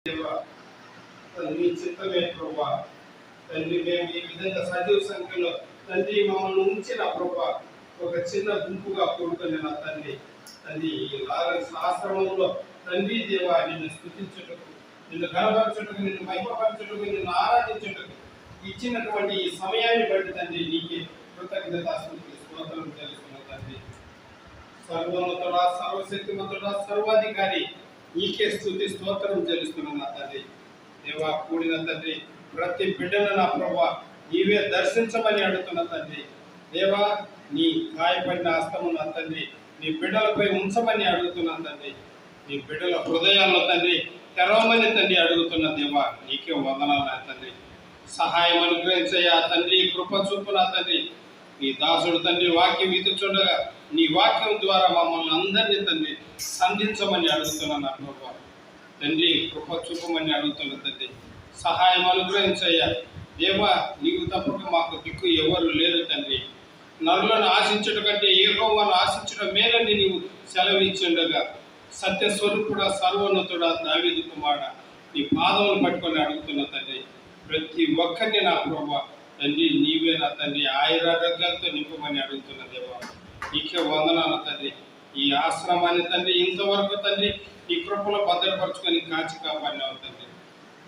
దేవా, నీ చిత్తమే ప్రభా. తండ్రి, మేము ఈ విధంగా సజీవ సంఖ్యలో తండ్రి మమ్మల్ని ఉంచిన ప్రభా ఒక చిన్న గుంపుగా కూడుకొని నా తండ్రి ఈ లారెన్స్ ఆశ్రమంలో తండ్రి దేవా, నిన్ను స్తుతించుటకు, నిన్ను గణపరచుటకు, నిన్ను మహిమపరచుటకు, నిన్ను ఆరాధించుటకు ఇచ్చినటువంటి ఈ సమయాన్ని బట్టి తండ్రి నీకే కృతజ్ఞతాస్తుతులు స్తోత్రం తెలుస్తున్నా తండ్రి. సర్వోన్నతుడా, సర్వశక్తిమంతుడా, సర్వాధికారి నీకే స్తుతి స్తోత్రం చెల్లిస్తున్నాను నా తండ్రి. దేవా, కూడిన తండ్రి ప్రతి బిడ్డను నా ప్రభా నీవే దర్శించమని అడుగుతున్న తండ్రి. దేవా, నీ గాయపడిన హస్తము నా తండ్రి నీ బిడ్డలపై ఉంచమని అడుగుతున్నాను తండ్రి. నీ బిడ్డల హృదయాల్లో తండ్రి తెరవమని తండ్రి అడుగుతున్న దేవా, నీకే వందనాలు నా తండ్రి. సహాయం అనుగ్రహించయ్యా తండ్రి, కృప చూపు నా తండ్రి. నీ దాసుడు తండ్రి వాక్యం ఇచ్చుచుండగా నీ వాక్యం ద్వారా మమ్మల్ని అందరినీ తండ్రి సంధించమని అడుగుతున్నాను నా ప్రభా. తండ్రి కృప చూపమని అడుగుతున్నా తండ్రి. సహాయం అనుగ్రహించయ్యా దేవా, నీవు తప్పక మాకు దిక్కు ఎవరు లేరు తండ్రి. నరులను ఆశించడం కంటే యెహోవాను ఆశించడం మేలని నీవు సెలవిచ్చుండగా, సత్యస్వరూపుడా, సర్వోన్నతుడా, దావీదు కుమారుడా, నీ పాదములు పట్టుకొని అడుగుతున్నా తండ్రి. ప్రతి ఒక్కరిని నా ప్రభా తండ్రి నీవే నా తండ్రి ఆయురారోగ్యాలతో నింపమని అడుగుతున్న దేవా, నీకే వందనాలు తండ్రి. ఈ ఆశ్రమాన్ని తండ్రి ఇంతవరకు తండ్రి ఈ కృపలో భద్రపరుచుకొని కాచి కాపాడినావు తండ్రి.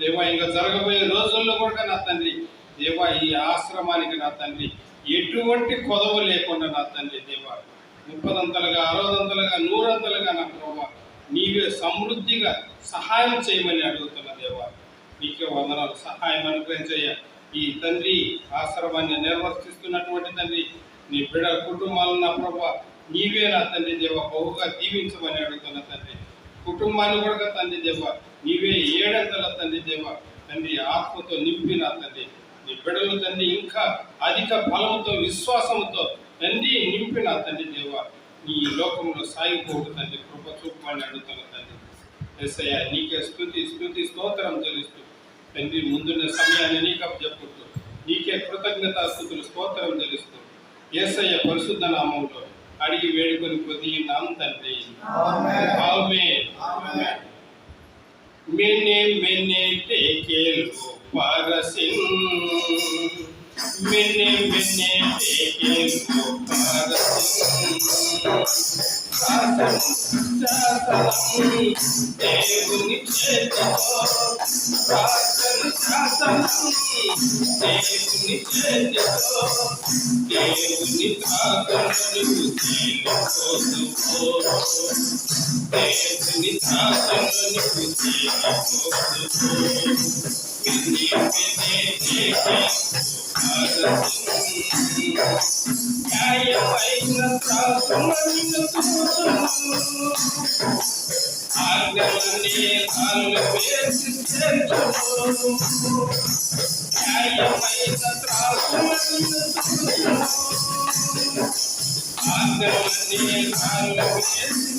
దేవా, ఇంకా జరగబోయే రోజుల్లో కూడా నా తండ్రి దేవా, ఈ ఆశ్రమానికి నా తండ్రి ఎటువంటి కొదవ లేకుండా నా తండ్రి దేవా, 30 60 100 నా ప్రభా నీవే సమృద్ధిగా సహాయం చేయమని అడుగుతున్న దేవా, నీకే వందనాలు. సహాయం అనుగ్రహించయ్యా. ఈ తండ్రి ఆశ్రమాన్ని నిర్వర్తిస్తున్నటువంటి తండ్రి నీ బిడ్డ కుటుంబాలను నా ప్రభా నీవే నా తండ్రి దేవ బహుగా దీవించమని అడుగుతున్న తండ్రి. కుటుంబాన్ని కూడా తండ్రి దేవ నీవే ఏడంతల తండ్రి దేవ తండ్రి ఆత్మతో నింపి నా తండ్రి నీ బిడ్డలు తండ్రి ఇంకా అధిక బలంతో విశ్వాసంతో తండ్రి నింపి నా తండ్రి దేవ నీ లోకంలో సాగిపోడు తండ్రి కృప చూపమని అడుగుతున్న తండ్రి. యేసయ్యా, నీకే స్తుతి స్తోత్రం చెల్లిస్తూ తండ్రి ముందున్న సమయాన్ని నీకు చెప్పుతూ నీకే కృతజ్ఞతాస్తుతులు స్తోత్రం చెల్లిస్తూ యేసయ్య పరిశుద్ధ నామంలో అడిగి వేడుకొని పొందినాం తండ్రి. ఆమేన్. మెనే టేకేల్ పరసిన్, మెనే టేకేల్ పరసిన్, దేవుని చేతిలో దేవుని చేతిలో దేవుని తాకను దేవుని తాకను న్యాయమైన ప్రార్థనను ఆజ్ఞలనే కాళ్ళు వేసి చేర్చును. న్యాయమైన ప్రార్థనను ఆజ్ఞలనే కాళ్ళు వేసి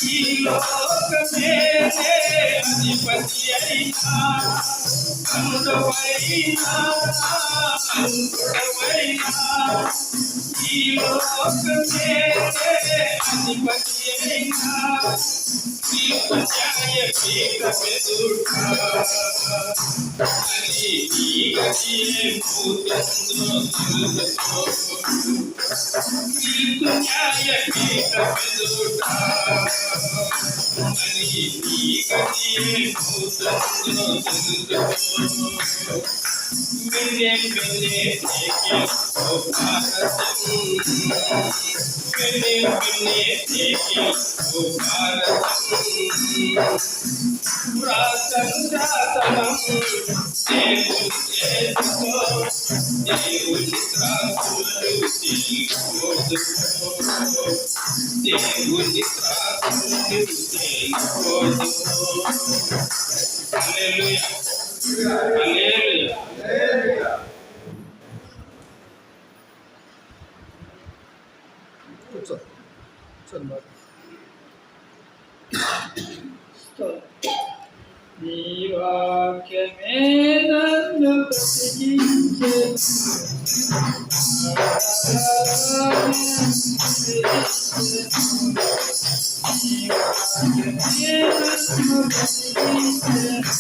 ఈ లోకమే అధిపతి అయినా అనుడవైనా అనుడవైనా ఈ లోకమే అధిపతి అయినా తీర్పు న్యాయ పీఠమెదుట అని ఈ గతియే భూతంలో తెలుసుకో తీర్పు న్యాయ పీఠమెదుట అని ఈ గతియే భూతంలో తెలుసుకో मिले मिले देखे ओ भारत मिले मिले देखे ओ भारत पुरातन शासनम దేవుని త్రాసులు దేవుని త్రాసులు హల్లెలూయా హల్లెలూయా నీ వాక్యమే నన్ను బ్రతికించెను నీ వాక్యమే నన్ను బ్రతికించెను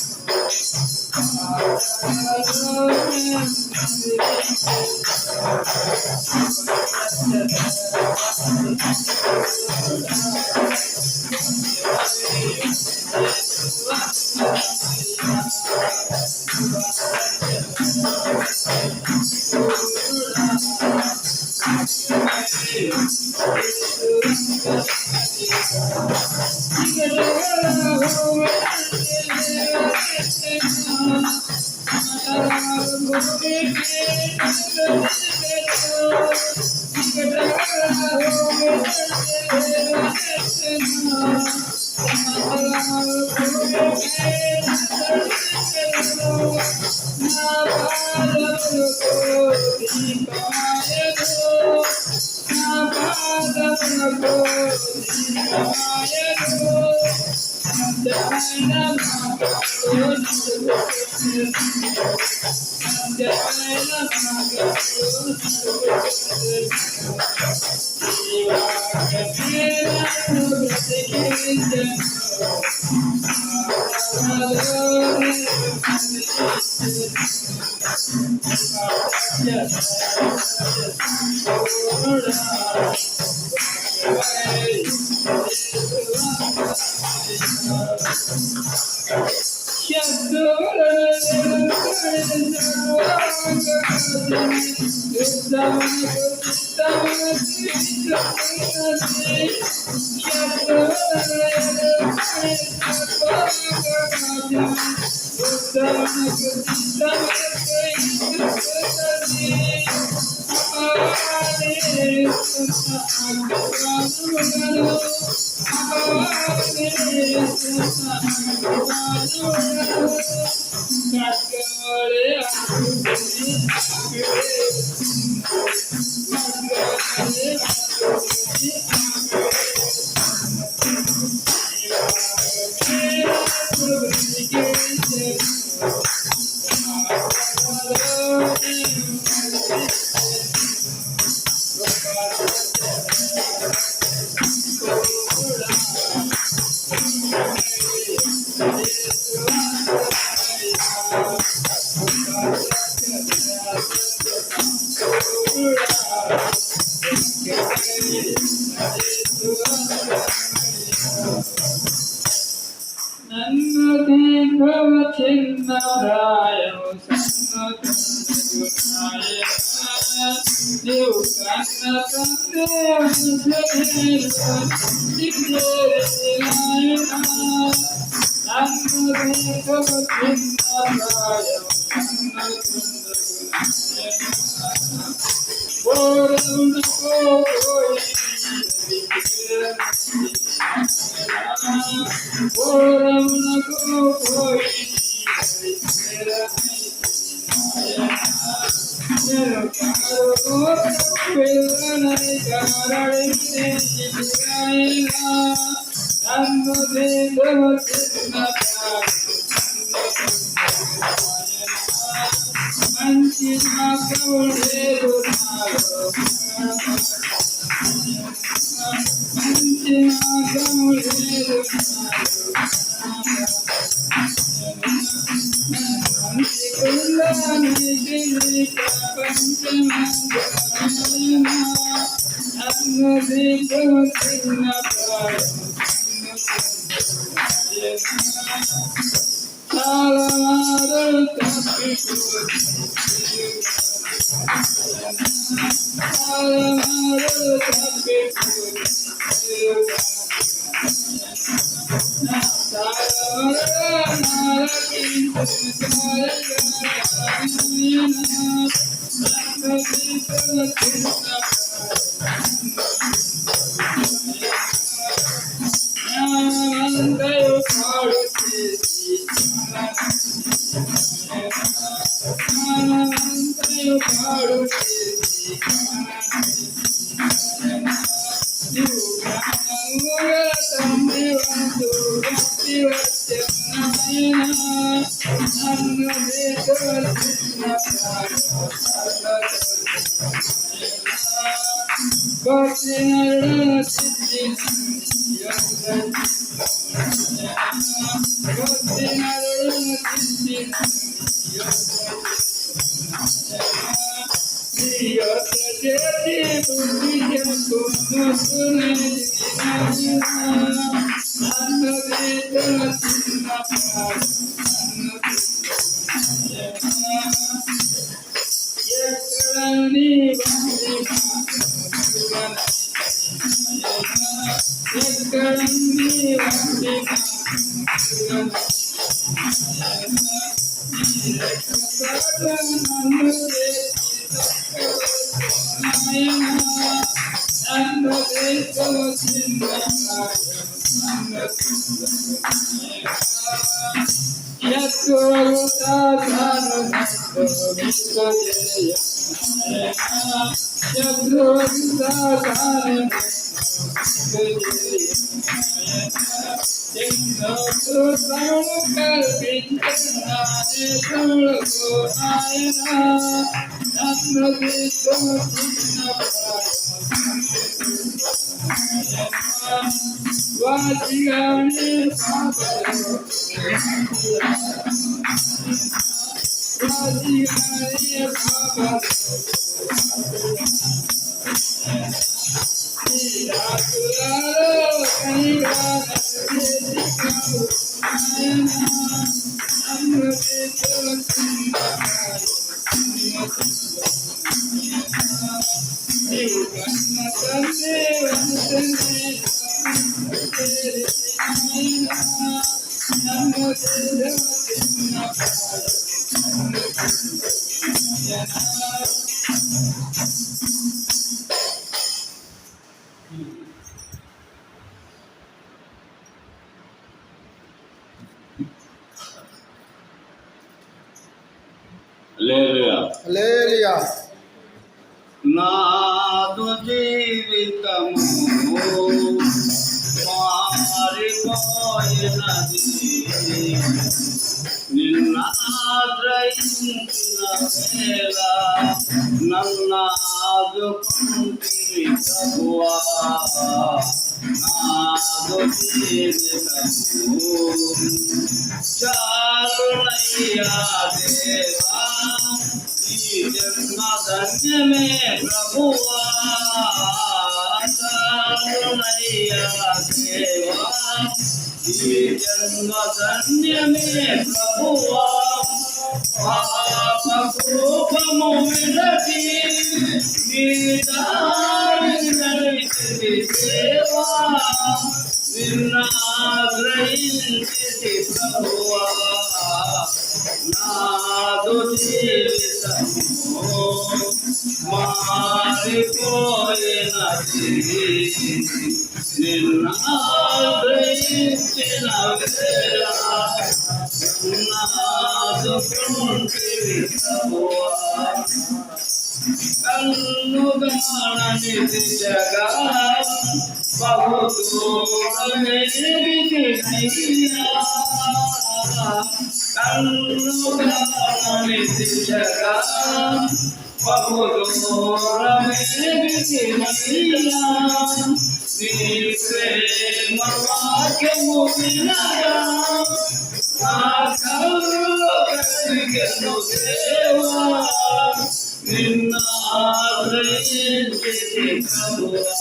మంచి నాగవుడేరు మంచి నాగవుడేరు మంచి కుల్లాని ప్రపంచమంతా అన్నది చిన్న తాళమారు తప్పిపోయి హల్లెలూయా. నాదు జీవితము మారిపోయినది నిన్న ఆశ్రయించిన వేళ నన్నాదుకుంటివి ప్రభువా నాదు జీవితము చాలునయ్యా దేవా ఈ జన్మ ధన్యమే ప్రభువా చాలునయ్యా దేవా ఈ జన్మ ధన్యమే ప్రభువా పాప కోపము విడచి నీ దారి నడిచితి దేవా నిన్నాశ్రయించితి ప్రభువా నాదు జీవితము మారిపోయినది నిన్నాశ్రయించిన వేళ నాదుకుంటివి ప్రభువా కన్నుగానని దిశగా బహుదూరమేగినయ్యా కన్నుగమనించగా బహుదూరమేగినయ్యా నీ ప్రేమ వాక్యము వినగా నా కళ్ళు కరిగెను దేవా నిన్న ఆశ్రయించి ప్రభువా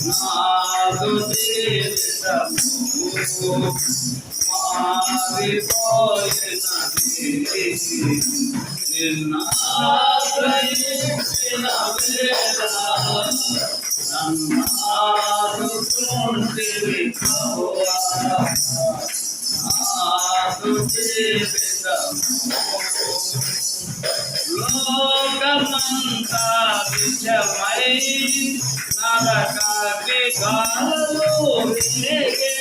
నాదు జీవితము మారిపోయినది నిన్న ఆశ్రయించిన వేళ నన్నాదుకుంటివి ప్రభువా నాదు జీవితము లోకమంతా విషమై నరకాగ్ని గాలు విరిగే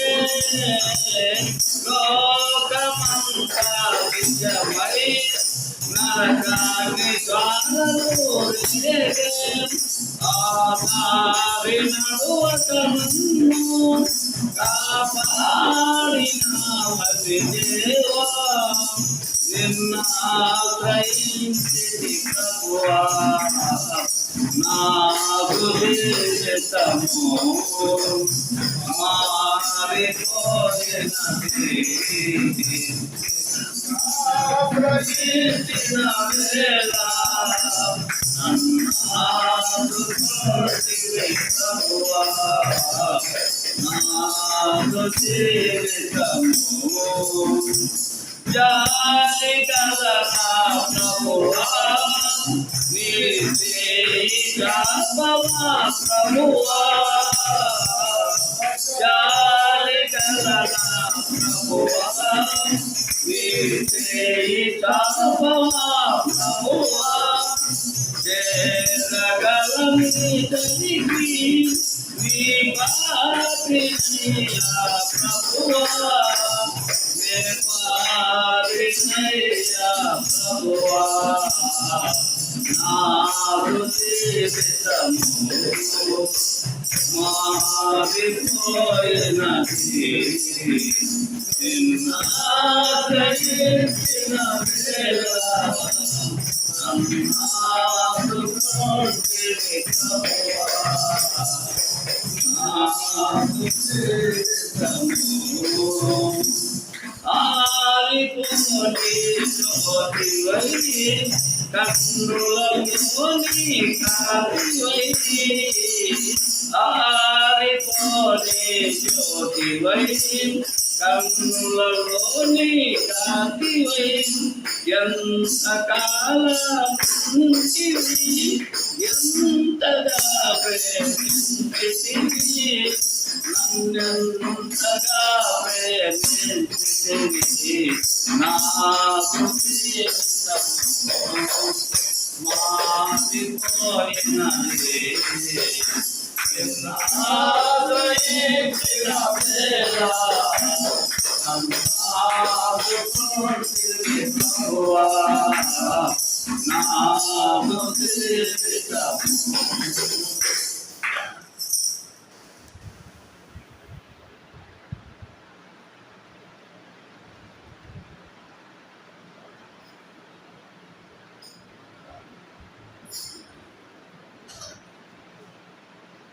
లోకమంతా విషమై నరకాగ్ని గాలు విరిగే ఆధారి నడువక నన్ను కాపాడినావది దేవా నిన్న ఆశ్రయించి ప్రభువా నాకు జీవితము మారిపోయినది ఆశ్రయించిన వేళ నన్నాదుకుంటివి ప్రభువా నాకు జీవితము జాలి గలనా ప్రభువా నీ జాపవా ప్రభువా జాలి గలనా ప్రభువా నీ జాపవా ప్రభువా జగలని తనికి నీ పాపినయ్యా ప్రభువా పారినయ్యా ప్రభువా నాదు జీవితము మారిపోయినది నిన్న ఆశ్రయించిన వేళ నన్నాదుకుంటివి ప్రభువా నాదు జీవితము ఆరిపోని జ్యోతివై కన్నులలోని కాంతివై ఆరిపోని జ్యోతివై కన్నులలోని కాంతివై ఎంతకాలం ఉంటివి ఎంతగా ప్రేమించితివి నన్నెంతగా ప్రేమించితివి నాకు జీవితము మారిపోయినది ఆశ్రయించిన వేళ నన్నాదుకుంటివి ప్రభువా నాకు జీవితము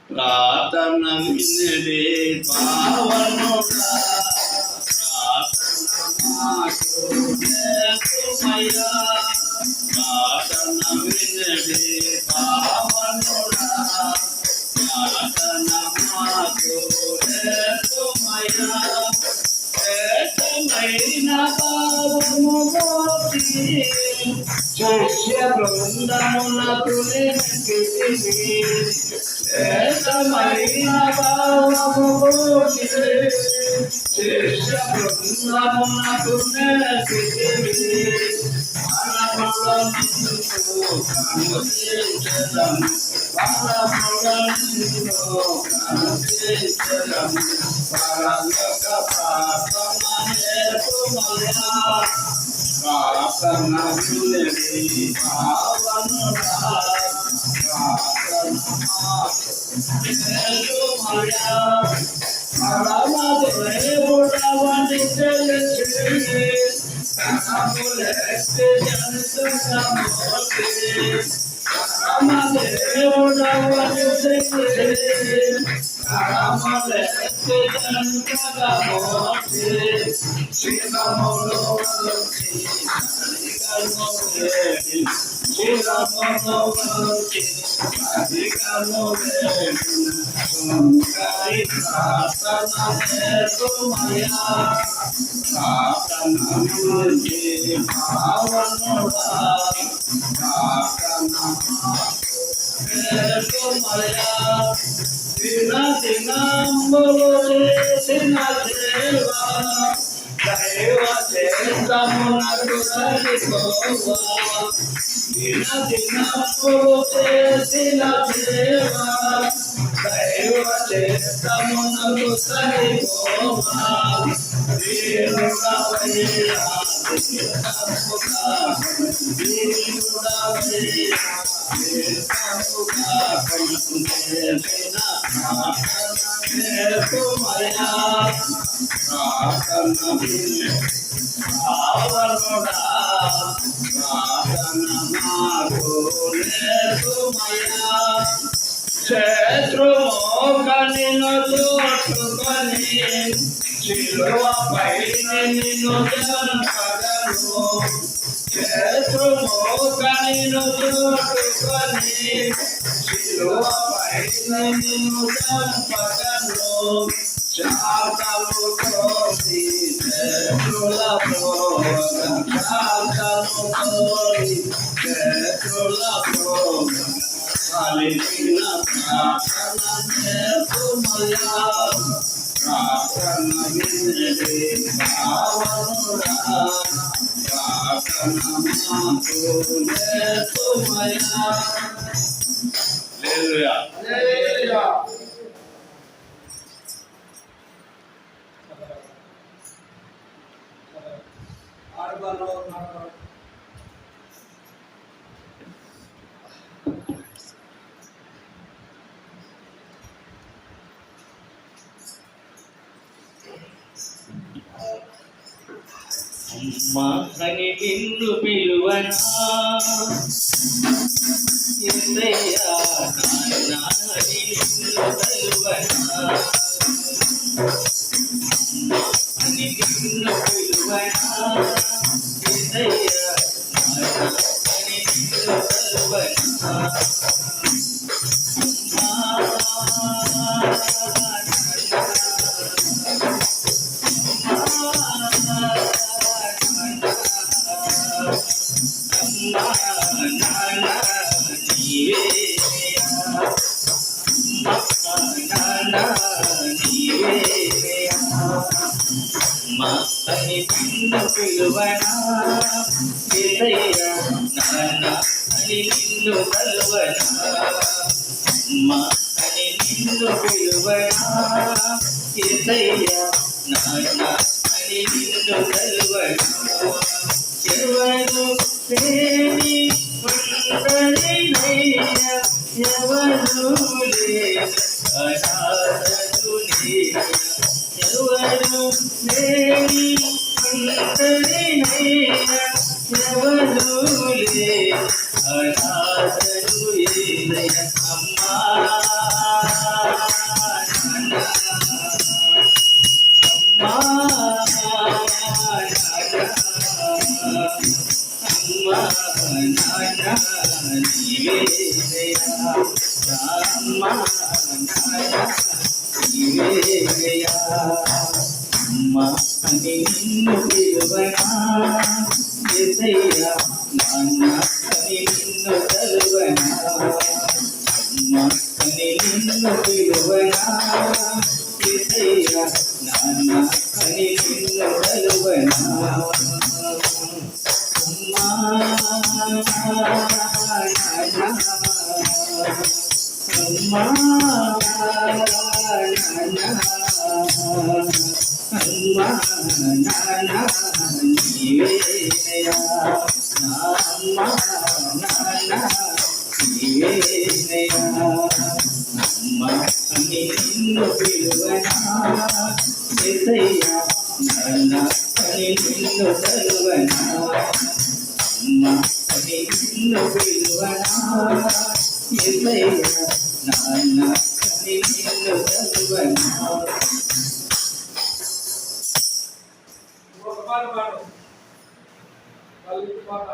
ప్రార్థన వినడే పావనుడా ప్రార్థన మాకు నేర్చుమయ్యా ప్రార్థన వినడే పావనుడా ప్రార్థన మాకు నేర్చుమయ్యా శ్రేష్టమైన పావము గోపి శిష్య బృందమునకు నెక్కితివి శ్రేష్టమైన పావము గోపి శిష్య బృందమునకు నెక్కితివి ప్రార్థన మగని నిన్ను పిలువనా యేసయ్యా నాన్నని నిన్ను పిలువనా మగని నిన్ను పిలువనా యేసయ్యా నాన్నని నిన్ను పిలువనా నీవేనయా నిన్ను తలువనా అమ్మ అని నిన్ను పిలువనా యేసయ్యా నాన్న అని నిన్ను తలువనా. ఒక పాట పాడు వాళ్ళు పాట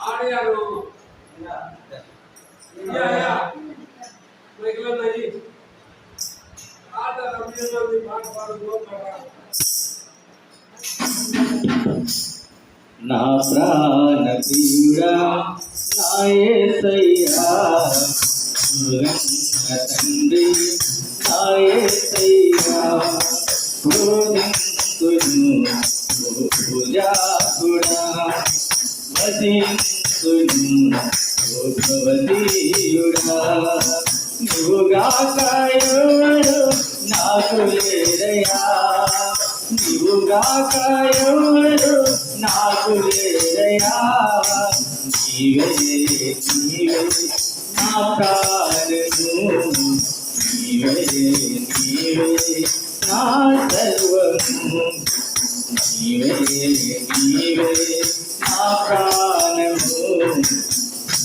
ఆడియారు నా ప్రాణ ప్రియుడా నా యేసయ్యా తండ్రి నా యేసయ్యా పూజింతును పూజాకుడా వదింతును భగవదీయుడా నీవుగాక ఎవరు నాకు లేరయ్యా నీవుగాక ఎవరు నాకు లేరయ్యా నీవే నీవే నా ప్రాణము నీవే నీవే నా సర్వము నీవే నీవే నా ప్రాణము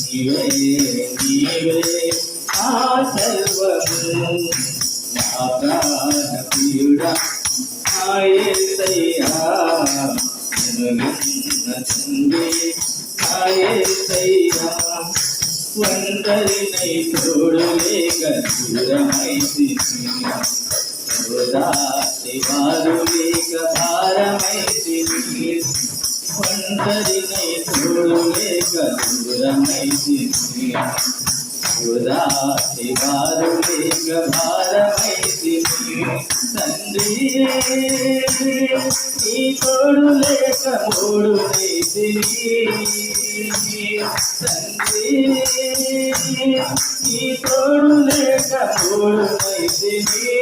నీవే నీవే నా సర్వము నా ప్రాణ ప్రియుడా నా యేసయ్యా నన్ను తండ్రి నా యేసయ్యా ఒంటరినై తోడు లేక దూరమైతిని ఓదార్చి వారు లేక భారమైతిని ఒంటరినై తోడు లేక దూరమైతిని ఓదార్చి వారు లేక భారమైతిని తండ్రి నీ తోడు లేక మూడునైతిని తండ్రి నీ తోడు లేక మూడునైతిని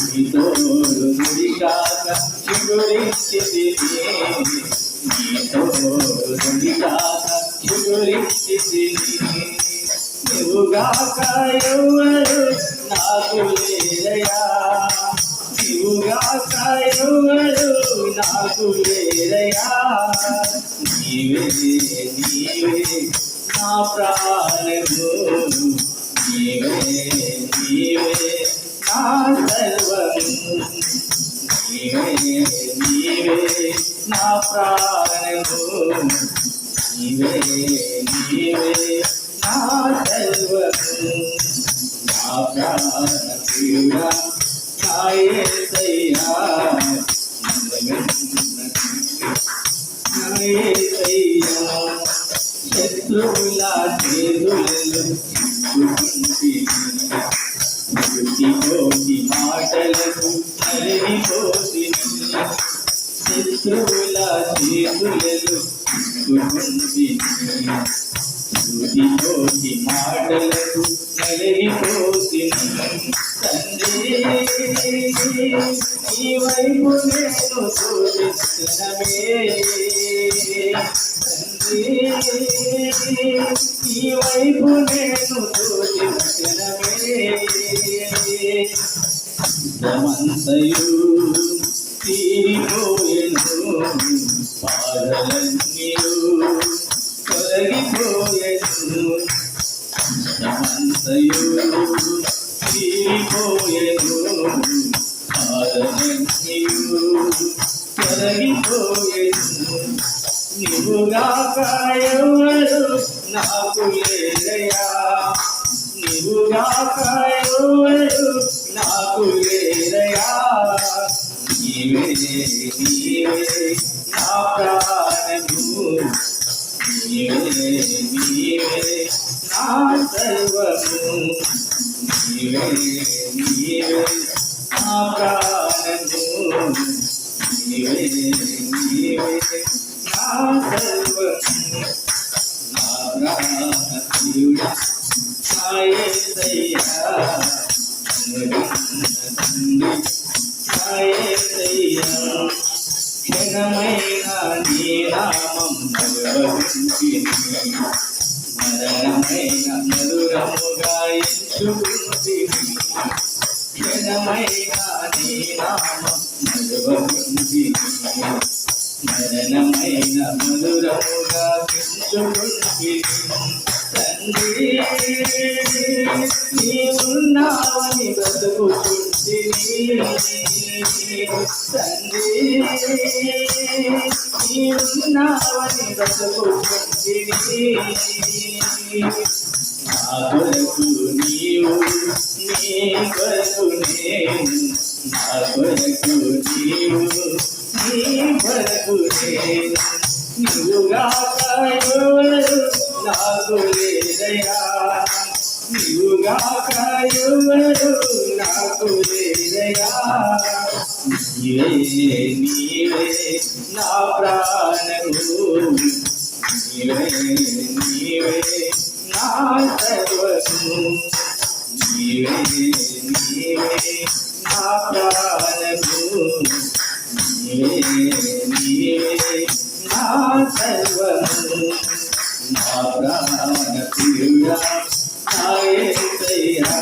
నీ తోడు ముడికాక చిగురించితిని నీ తోడు ముడికాక చిగురించితిని నీవుగాక ఎవరు నాకు లేరయ్యా నీవుగాక ఎవరు నాకు లేరయ్యా నీవే నీవే నా ప్రాణము నీవే నీవే నా సర్వము నీవే నీవే నా ప్రాణము నీవే నీవే నా సర్వము నా ప్రాణ ప్రియుడా నా యేసయ్యా నా యేసయ్యా శత్రువుల చేతులలో కోటి మాటలకు నలిగిపోతిని శత్రువుల చేతులలో కోటి మాటలకు నలిగిపోతిని తండ్రి ఈ వైపు నేను చూపిస్తున్నమే తండ్రి ఈ వైపు నేను చూపిస్తున్నమే మంతయు తీరిపోయెను బాధలన్నీయు తొలగిపోయెను మంతయు తీరిపోయెను బాధలన్నీయు తొలగిపోయెను నీవుగాక ఎవరు నాకు లేరయ్యా నీవుగాక ఎవరు నాకు లేరయ్యా నీవే నీవే నా ప్రాణము నీవే నీవే నా సర్వము నీవే నీవే నా ప్రాణము నీవే నీవే నా సర్వము నా ప్రాణప్రియుడా నా యేసయ్యా నా యేసయ్యా క్షణమైన నీ నామం భగవంతుని మరణమైన మధురముగా ఎంచుకుంటిని ఘనమైన నీ నామం మరువకుంటిని మరణమైన మధురముగా పెంచుకుంటిని తండ్రి నీవున్నావని బ్రతుకుతుంటిని తండ్రి నీవున్నావని బ్రతుకుతుంటిని నా కొరకు నీవు నీ కొరకు నేను నా కొరకు నీవు నీ కొరకు నేను నీవుగాక ఎవరు నాకు లేదయా నీవుగాక ఎవరు నాకు లేదయా నీవే నీవే నా ప్రాణము నీవే నీవే నా సర్వము నీవే నీవే నా ప్రాణము నీవే నీవే నా సర్వము నా ప్రాణ ప్రియుడా నా యేసయ్యా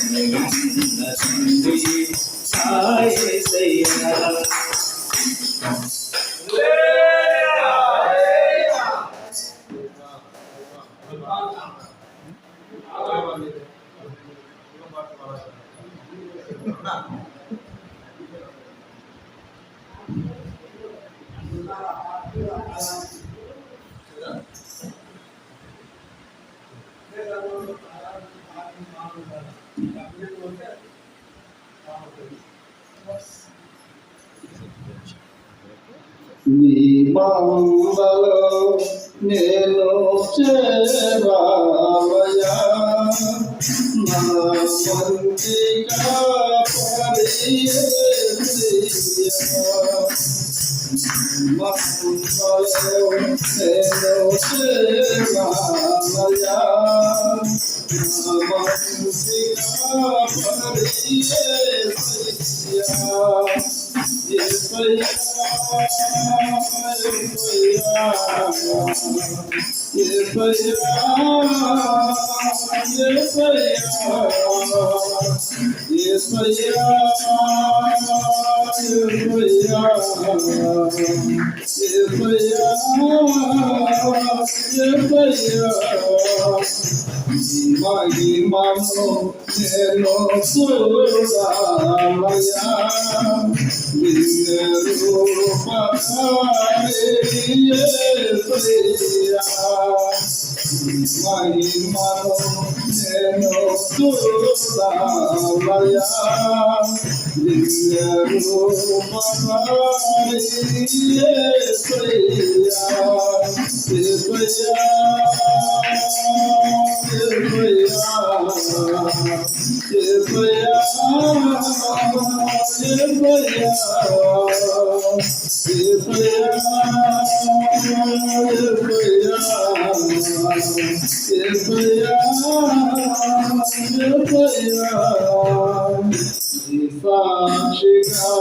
నన్ను తండ్రి నా యేసయ్యా నీ మందలో నేను చేరావయా నా మందిగా పరియేసియా మందలో నేను చేరావయా నా మందిగా పరియేసియా మహిమను నేను చూడాలయా మహిమను నేను చూడాలయా సాక్షిగా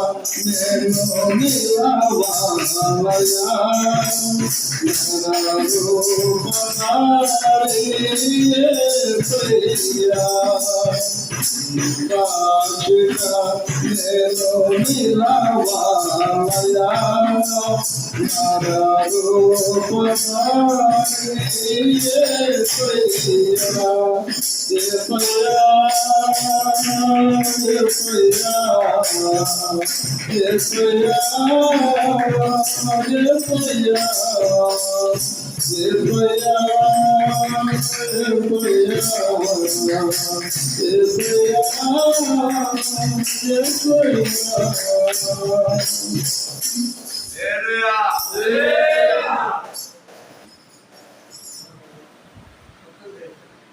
నేను నిలవాలయా సాక్షిగా నేను నిలవాలయా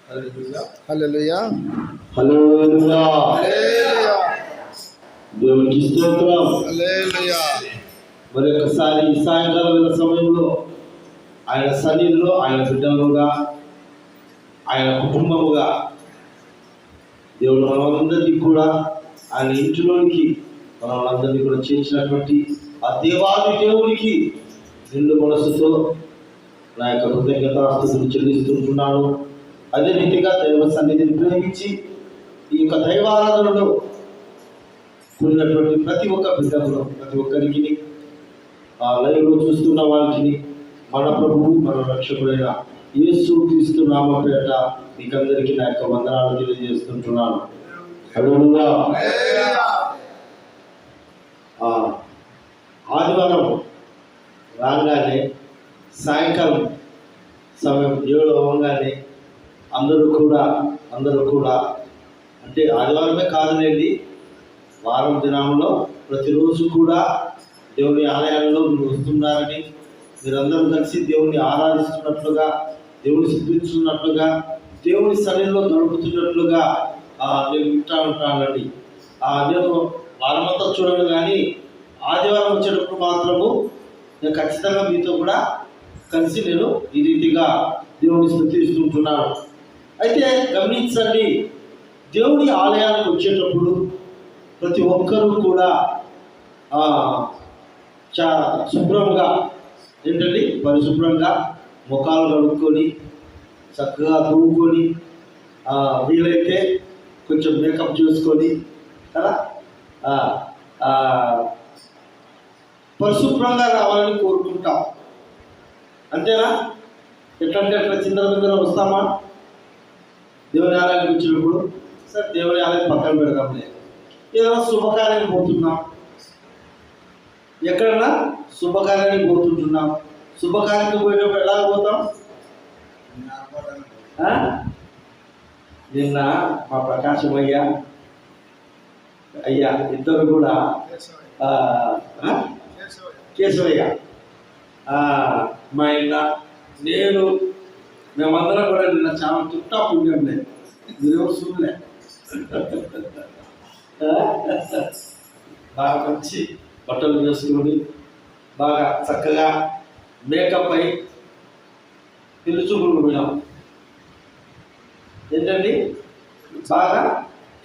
హల్లెలూయా హల్లెలూయా దేవునికి స్తోత్రం. హల్లెలూయా. మరి ఒకసారి ఈ సాయంకాలం సమయంలో ఆయన సన్నిధిలో ఆయన బిడ్డలుగా ఆయన కుటుంబముగా దేవుడు మనమందరినీ కూడా ఆయన ఇంటిలోనికి మనమందరినీ కూడా చేర్చినటువంటి ఆ దేవాది దేవునికి నిండు మనసుతో నా యొక్క కృతజ్ఞతాస్తుతులు చెల్లిస్తుంటున్నాను. అదే రీతిగా దైవ సన్నిధిని ప్రేమించి ఈ యొక్క దైవారాధనలో కూడినటువంటి ప్రతి ఒక్క బిడ్డలో ప్రతి ఒక్కరికి ఆ లైవ్లో చూస్తున్న వారికి మన ప్రభువు మన రక్షకుడైన యేసు క్రీస్తు నామ పేట మీకందరికీ నా యొక్క వందనాలు తెలియజేస్తుంటున్నాను. హల్లెలూయా. ఆదివారం రాగానే సాయంకాలం సమయం 7 అవ్వగానే అందరూ కూడా అంటే ఆదివారమే కాదులేండి, వారం దినంలో ప్రతిరోజు కూడా దేవుని ఆలయాల్లో మీరు వస్తున్నారని, మీరందరూ కలిసి దేవుని ఆరాధిస్తున్నట్లుగా, దేవుని స్తుతిస్తున్నట్లుగా, దేవుని సన్నిధిలో గడుపుతున్నట్లుగా నేను వింటా ఉంటానండి. నేను వారమంతా చూడను, కానీ ఆదివారం వచ్చేటప్పుడు మాత్రము నేను ఖచ్చితంగా మీతో కూడా కలిసి నేను ఈ రీతిగా దేవుని స్తుతిస్తుంటున్నాను. అయితే గమనించండి, దేవుని ఆలయానికి వచ్చేటప్పుడు ప్రతి ఒక్కరూ కూడా శుభ్రంగా ఏంటండి పరిశుభ్రంగా ముఖాలు కడుక్కొని చక్కగా తూవుకొని వీలైతే కొంచెం మేకప్ చేసుకొని కదా పరిశుభ్రంగా రావాలని కోరుకుంటాం. అంతేనా? ఎట్లంటే అట్లా చిందర వస్తామా దేవుని ఆలయానికి వచ్చినప్పుడు? సార్ దేవుని ఆలయం పక్కన పెడదాంలే, ఏదైనా శుభకార్యానికి పోతున్నాం, ఎక్కడన్నా శుభకార్యానికి పోతుంటున్నాం. శుభకార్యానికి పోయేటప్పుడు ఎలా పోతాం? నిన్న మా ప్రకాశం అయ్యా ఇద్దరు కూడా కేశవయ్య మా ఆయన నేను మేమందరం కూడా నిన్న చాలా చుట్టా పుణ్యం లేదు, మీరేమో చూడలే. బాగా మంచి బట్టలు వేసుకొని బాగా చక్కగా మేకప్ అయి పిలుచుకుని పోయినాం. ఏంటండి బాగా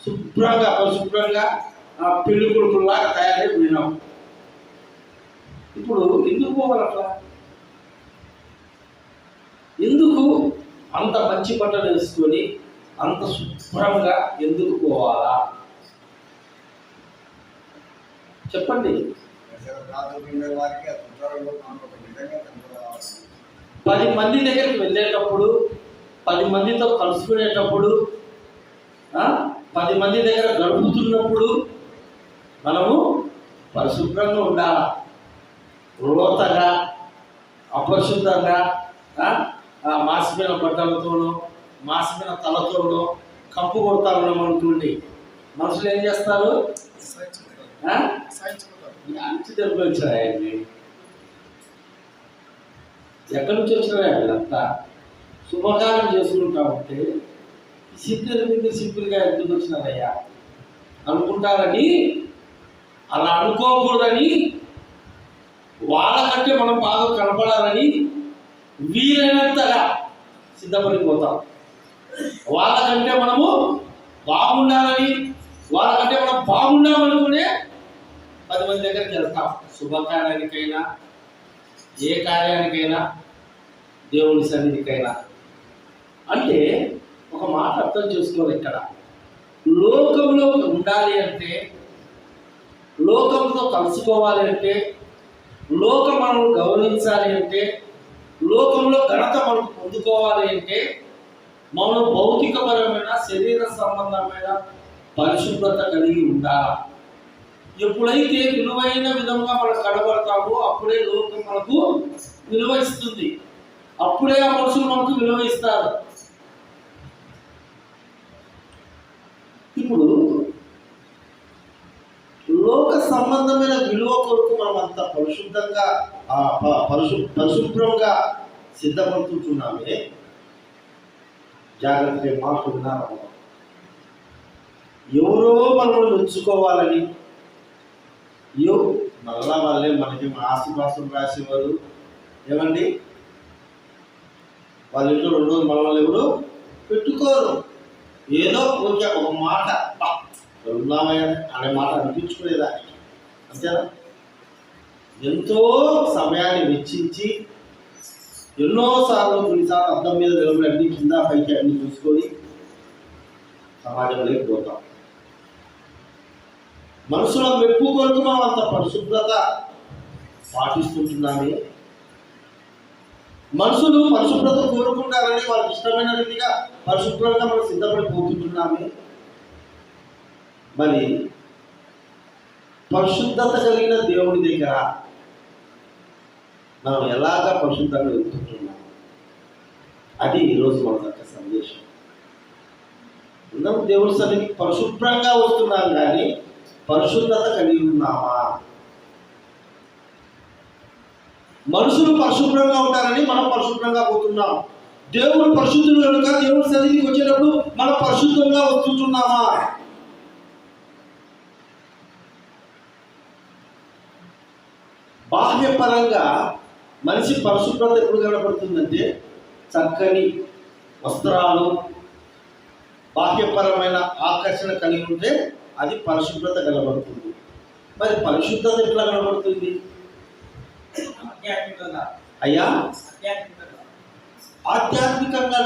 శుభ్రంగా పరిశుభ్రంగా పెళ్లి కొడుకులాగా తయారై పోయినాం. ఇప్పుడు ఎందుకు పోవాలి అట్లా? ఎందుకు అంత మంచి బట్టలు వేసుకొని అంత శుభ్రంగా ఎందుకు పోవాలా చెప్పండి? 10 మంది దగ్గరికి వెళ్ళేటప్పుడు, 10 మందితో కలుసుకునేటప్పుడు, 10 మంది దగ్గర గడుపుతున్నప్పుడు మనము పరిశుభ్రంగా ఉండాలి. లోతగా అపరిశుద్ధంగా మాసిపోయిన బట్టలతోనో మాసిపోయిన తలతోనో కంపు కొడతా ఉన్నాం అనుకోండి, మనుషులు ఏం చేస్తారు? వచ్చాయండి. ఎక్కడి నుంచి వచ్చినారా వీళ్ళంతా? శుభకార్యం చేసుకుంటామంటే సింపుల్గా ఎందుకు వచ్చినారయ్యా అనుకుంటారని, అలా అనుకోకూడదని, వాళ్ళకంటే మనం బాగా కనపడాలని వీలైనంతగా సిద్ధపడిపోతాం. వాళ్ళకంటే మనము బాగుండాలని, వాళ్ళకంటే మనం బాగుండామనుకునే 10 మంది దగ్గరికి వెళ్తాం. శుభకార్యానికైనా, ఏ కార్యానికైనా, దేవుని సన్నిధికైనా. అంటే ఒక మాట అర్థం చేసుకోవాలి. ఇక్కడ లోకంలో ఉండాలి అంటే, లోకంతో కలుసుకోవాలి అంటే, లోకం మనం గౌరవించాలి అంటే, లోకంలో ఘనత మనం పొందుకోవాలి అంటే, మనం భౌతికపరమైన శరీర సంబంధమైన పరిశుభ్రత కలిగి ఉండాలి. ఎప్పుడైతే విలువైన విధంగా మనం కనబడతామో అప్పుడే లోకం మనకు విలువ ఇస్తుంది, అప్పుడే ఆ మనుషులు మనకు విలువ ఇస్తారు. ఇప్పుడు లోక సంబంధమైన విలువ కొరకు మనం అంత పరిశుద్ధంగా పరిశుభ్రంగా సిద్ధపడుతుంటున్నామే. జాగ్రత్తగా మాట్లాడుతున్నాము. ఎవరో మనల్ని ఉంచుకోవాలని, మళ్ళా వాళ్ళే మనకి ఆశీర్వాసం రాసేవారు. ఏమండి, వాళ్ళ ఇంట్లో 2 రోజులు మనల్ని ఎవరు పెట్టుకోరు. ఏదో ఒక మాట ఉన్నామయ్య అనే మాట అనిపించుకునేదానికి, అంతేనా? ఎంతో సమయాన్ని వెచ్చించి ఎన్నోసార్లు కొన్నిసార్లు అద్దం మీద నిలబడి అన్ని కింద పైకి అన్ని చూసుకొని సమాజంలోకి పోతాం. మనుషుల మెప్పు కొరకు మనం అంత పరిశుభ్రత పాటిస్తుంటున్నామే. మనుషులు పరిశుభ్రత కోరుకుంటారని వాళ్ళకి ఇష్టమైన రీతిగా పరిశుభ్రంగా మనం సిద్ధపడిపోతుంటున్నామే. మరి పరిశుద్ధత కలిగిన దేవుడి దగ్గర మనం ఎలాగా పరిశుద్ధంగా వెళ్తుంటున్నాం, అది ఈరోజు మన యొక్క సందేశం. అందరం దేవుడి సన్నిధికి పరిశుభ్రంగా వస్తున్నాం, కానీ పరిశుద్ధత కలిగి ఉన్నామా? మనుషులు పరిశుభ్రంగా ఉంటారని మనం పరిశుభ్రంగా పోతున్నాం. దేవుడు పరిశుద్ధులు కనుక దేవుడి సన్నిధికి వచ్చేటప్పుడు మనం పరిశుద్ధంగా వస్తుంటున్నామా? బాహ్యపరంగా మనిషి పరిశుభ్రత ఎప్పుడు కనబడుతుందంటే చక్కని వస్త్రాలు, బాహ్యపరమైన ఆకర్షణ కలిగి ఉంటే అది పరిశుభ్రత కనబడుతుంది. మరి పరిశుద్ధత ఎట్లా కనబడుతుంది అయ్యా? ఆధ్యాత్మికంగా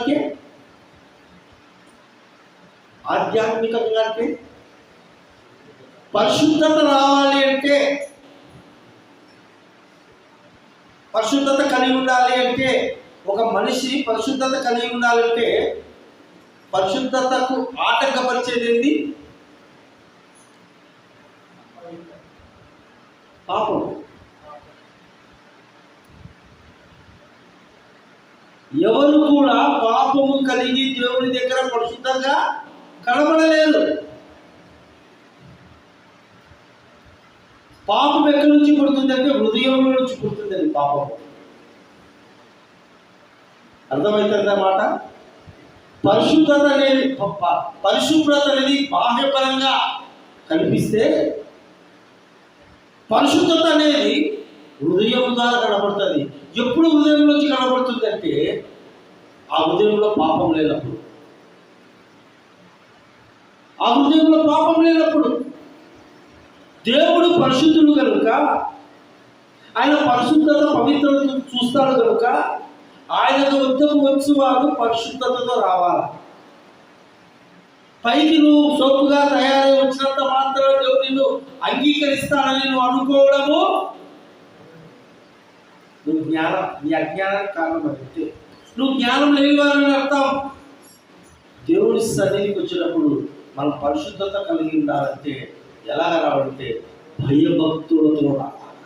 పరిశుద్ధత రావాలి అంటే, పరిశుద్ధత కలిగి ఉండాలి అంటే, ఒక మనిషి పరిశుద్ధత కలిగి ఉండాలంటే పరిశుద్ధతకు ఆటంకపరిచేది ఏంది? పాపం. ఎవరు కూడా పాపము కలిగి దేవుని దగ్గర పరిశుద్ధంగా కనబడలేదు. పాపం ఎక్కడి నుంచి పుడుతుందంటే హృదయంలో నుంచి పుడుతుందండి పాపం. అర్థమవుతుందన్నమాట. పరిశుద్ధత పరిశుభ్రత అనేది బాహ్యపరంగా కనిపిస్తే, పరిశుద్ధత అనేది హృదయం ద్వారా కనబడుతుంది. ఎప్పుడు హృదయం నుంచి కనబడుతుంది అంటే ఆ హృదయంలో పాపం లేనప్పుడు. ఆ హృదయంలో పాపం లేనప్పుడు దేవుడు పరిశుద్ధుడు కనుక, ఆయన పరిశుద్ధత పవిత్రతను చూస్తాడు కనుక ఆయన వద్దకు వచ్చి వారు పరిశుద్ధతతో రావాలి. పైకి నువ్వు సొప్పుగా తయారై వచ్చినంత మాత్రం దేవుడు నిన్ను అంగీకరిస్తానని నువ్వు అనుకోవడము నువ్వు నీ అజ్ఞానానికి కారణం. అంటే నువ్వు జ్ఞానం లేనివారని అర్థం. దేవుని సన్నిధికి వచ్చినప్పుడు మనం పరిశుద్ధత కలిగి ఉండాలంటే ఎలాగ రావాలంటే భయభక్తులతో రావాలి.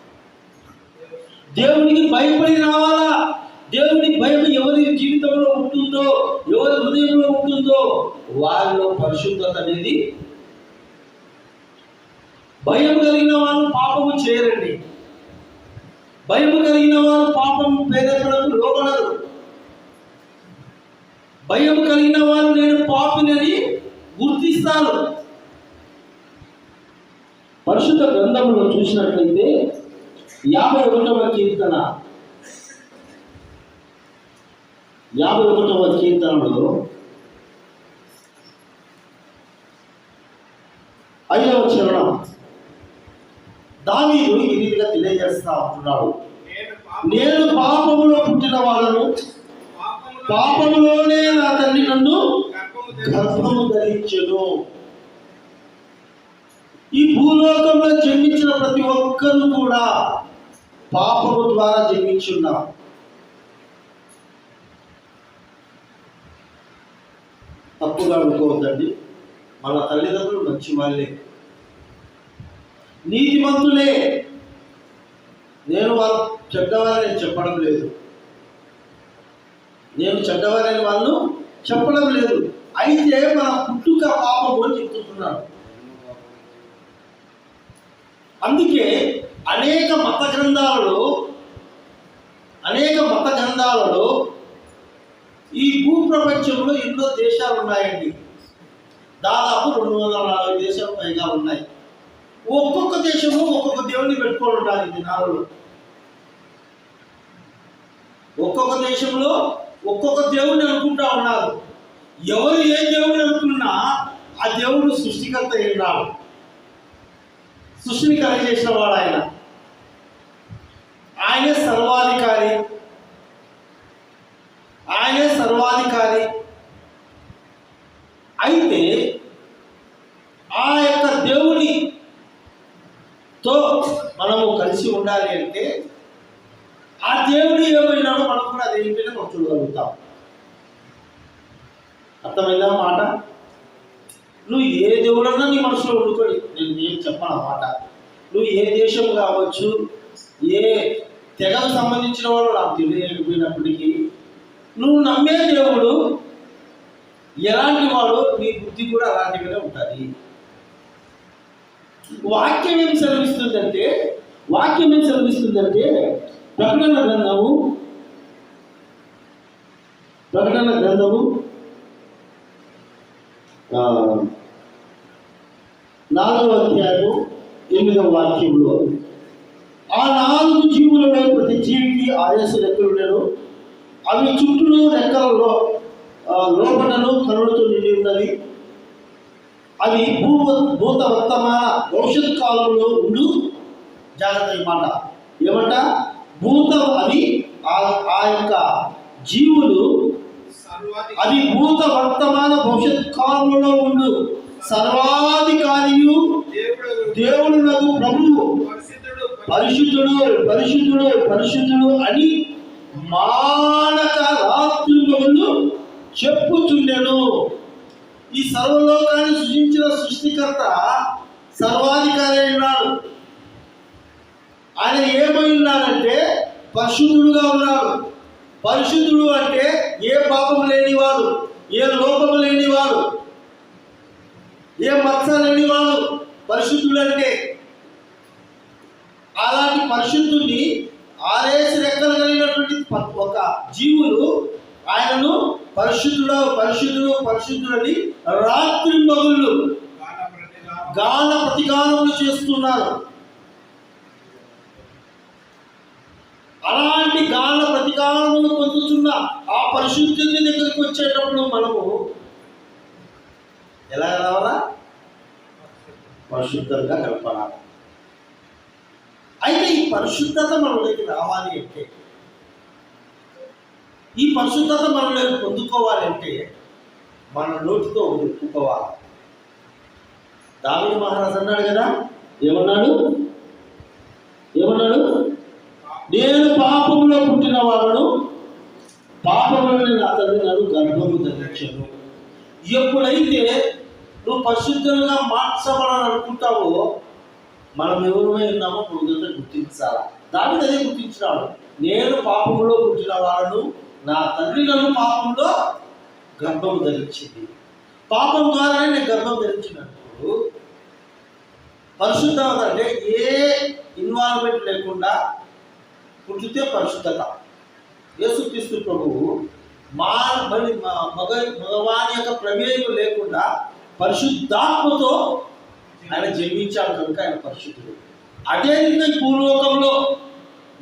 దేవునికి భయపడి రావాలా. దేవునికి భయం ఎవరి జీవితంలో ఉంటుందో, ఎవరి హృదయంలో ఉంటుందో వారిలో పరిశుద్ధత అనేది. భయం కలిగిన వాళ్ళు పాపము చేయరండి. భయం కలిగిన వారు పాపం ప్రేరేపణకు లోబడరు. భయం కలిగిన వారు నేను పాపినని గుర్తిస్తారు. పరిశుద్ధ గ్రంథంలో చూసినట్లయితే 51వ కీర్తన 51వ కీర్తనలో 5వ చరణం దావీదు ఈ రీతిగా తెలియజేస్తా ఉంటున్నాడు. నేను పాపములో పుట్టిన వాళ్ళను, పాపములోనే నా తల్లి నన్ను గర్భము ధరించెను. ఈ భూలోకంలో జన్మించిన ప్రతి ఒక్కరు కూడా పాపము ద్వారా జన్మించున్నారు. తప్పుగా అనుకోవద్దండి. మన తల్లిదండ్రులు మంచి వాళ్ళే, నీతిమంతులే. నేను వాళ్ళు చెడ్డవారని చెప్పడం లేదు. నేను చెడ్డవారని వాళ్ళు చెప్పడం లేదు. అయితే మన పుట్టుక పాపము అని చెప్తున్నాను. అందుకే అనేక మత గ్రంథాలలో ఈ భూప్రపంచంలో ఎన్నో దేశాలు ఉన్నాయండి. దాదాపు 240 దేశాలు పైగా ఉన్నాయి. ఒక్కొక్క దేశము ఒక్కొక్క దేవుని పెట్టుకొని ఉండాలి. దినాలలో ఒక్కొక్క దేశంలో ఒక్కొక్క దేవుడిని అనుకుంటా ఉన్నారు. ఎవరు ఏ దేవుడిని అనుకున్నా ఆ దేవుడు సృష్టికర్త అయినాడు. సృష్టిని కలిగజేసిన వాడు ఆయన. ఆయనే సర్వాధికారి. అయితే కలిసి ఉండాలి అంటే ఆ దేవుడు ఏమైనాడో మనం కూడా అదేంటనే మనం చూడగలుగుతాం. అర్థమైందా మాట? నువ్వు ఏ దేవుడన్నా నీ మనసులో ఉండుకొని, నేను ఏం చెప్పను అన్నమాట. నువ్వు ఏ దేశం కావచ్చు, ఏ తెగకు సంబంధించిన వాడు నాకు తెలియకపోయినప్పటికీ నువ్వు నమ్మే దేవుడు ఎలాంటి వాడు, నీ బుద్ధి కూడా అలాంటిగానే ఉంటుంది. వాక్యం ఏం సెలవిస్తుందంటే ప్రకటన గ్రంథము 4వ అధ్యాయము 8వ వాక్యంలో, ఆ 4 జీవులలో ప్రతి జీవికి 6 రెక్కలు ఉండెను. అవి చుట్టూ రెక్కలలో లోపటను కరుణతో నిండి ఉన్నవి. అవి భూత వర్తమాన భవిష్యత్ కాలంలో ఉండు. జాగ్రత్త ఈ మాట ఏమంట? అవి ఆ యొక్క జీవులు అవి భూత వర్తమాన భవిష్యత్ కాలంలో ఉండు సర్వాధికారియు దేవుడునకు ప్రభువు పరిశుద్ధుడు పరిశుద్ధుడు పరిశుద్ధుడు అని మానక రాత్రులు చెప్పుచుండెను. ఈ సర్వలోకాన్ని సృష్టించిన సృష్టికర్త సర్వాధికారి అయినాడు. ఆయన ఏమై ఉన్నాడంటే పరిశుద్ధుడుగా ఉన్నాడు. పరిశుద్ధుడు అంటే ఏ పాపం లేనివాడు, ఏ లోపం లేనివాడు, ఏ మచ్చ లేనివాడు పరిశుద్ధుడు అంటే. అలాంటి పరిశుద్ధుని 6 రెక్కలు కలిగినటువంటి ఒక జీవులు ఆయనను పరిశుద్ధుడు పరిశుద్ధుడు పరిశుద్ధుడని రాత్రి మగుళ్ళు గాన ప్రతిగానములు చేస్తున్నారు. అలాంటి గాన ప్రతిగానములు పొందుతున్న ఆ పరిశుద్ధుని దగ్గరికి వచ్చేటప్పుడు మనము ఎలా రావాలా? పరిశుద్ధంగా కలపాలి. అయితే ఈ పరిశుద్ధత మనలోకి రావాలి అంటే, ఈ పరిశుద్ధత మనలోకి పొందుకోవాలి అంటే మన నోటితో ఒప్పుకోవాలి. దావీదు మహారాజు అన్నాడు కదా, ఏమన్నాడు? నేను పాపంలో పుట్టిన వాళ్ళను పాపంలోనే నా తండ్రి నన్ను గర్భము ధరించాను. ఎప్పుడైతే నువ్వు పరిశుద్ధంగా మార్చబడాలని అనుకుంటావో మనం ఎవరమై ఉన్నామో నువ్వు గుర్తించాలా. దావీదు అదే గుర్తించినాడు. నేను పాపంలో పుట్టిన వాళ్ళను నా తండ్రి నన్ను పాపంలో గర్భం ధరించింది. పాపం ద్వారానే నేను గర్భం ధరించినప్పుడు పరిశుద్ధత అంటే ఏ ఇన్వాల్వ్మెంట్ లేకుండా పుట్టితే పరిశుద్ధత. యేసుక్రీస్తు ప్రభువు మగవాని యొక్క ప్రమేయం లేకుండా పరిశుద్ధాత్మతో ఆయన జన్మించాడు కనుక ఆయన పరిశుద్ధుడు. అదే విధంగా పూర్వకంలో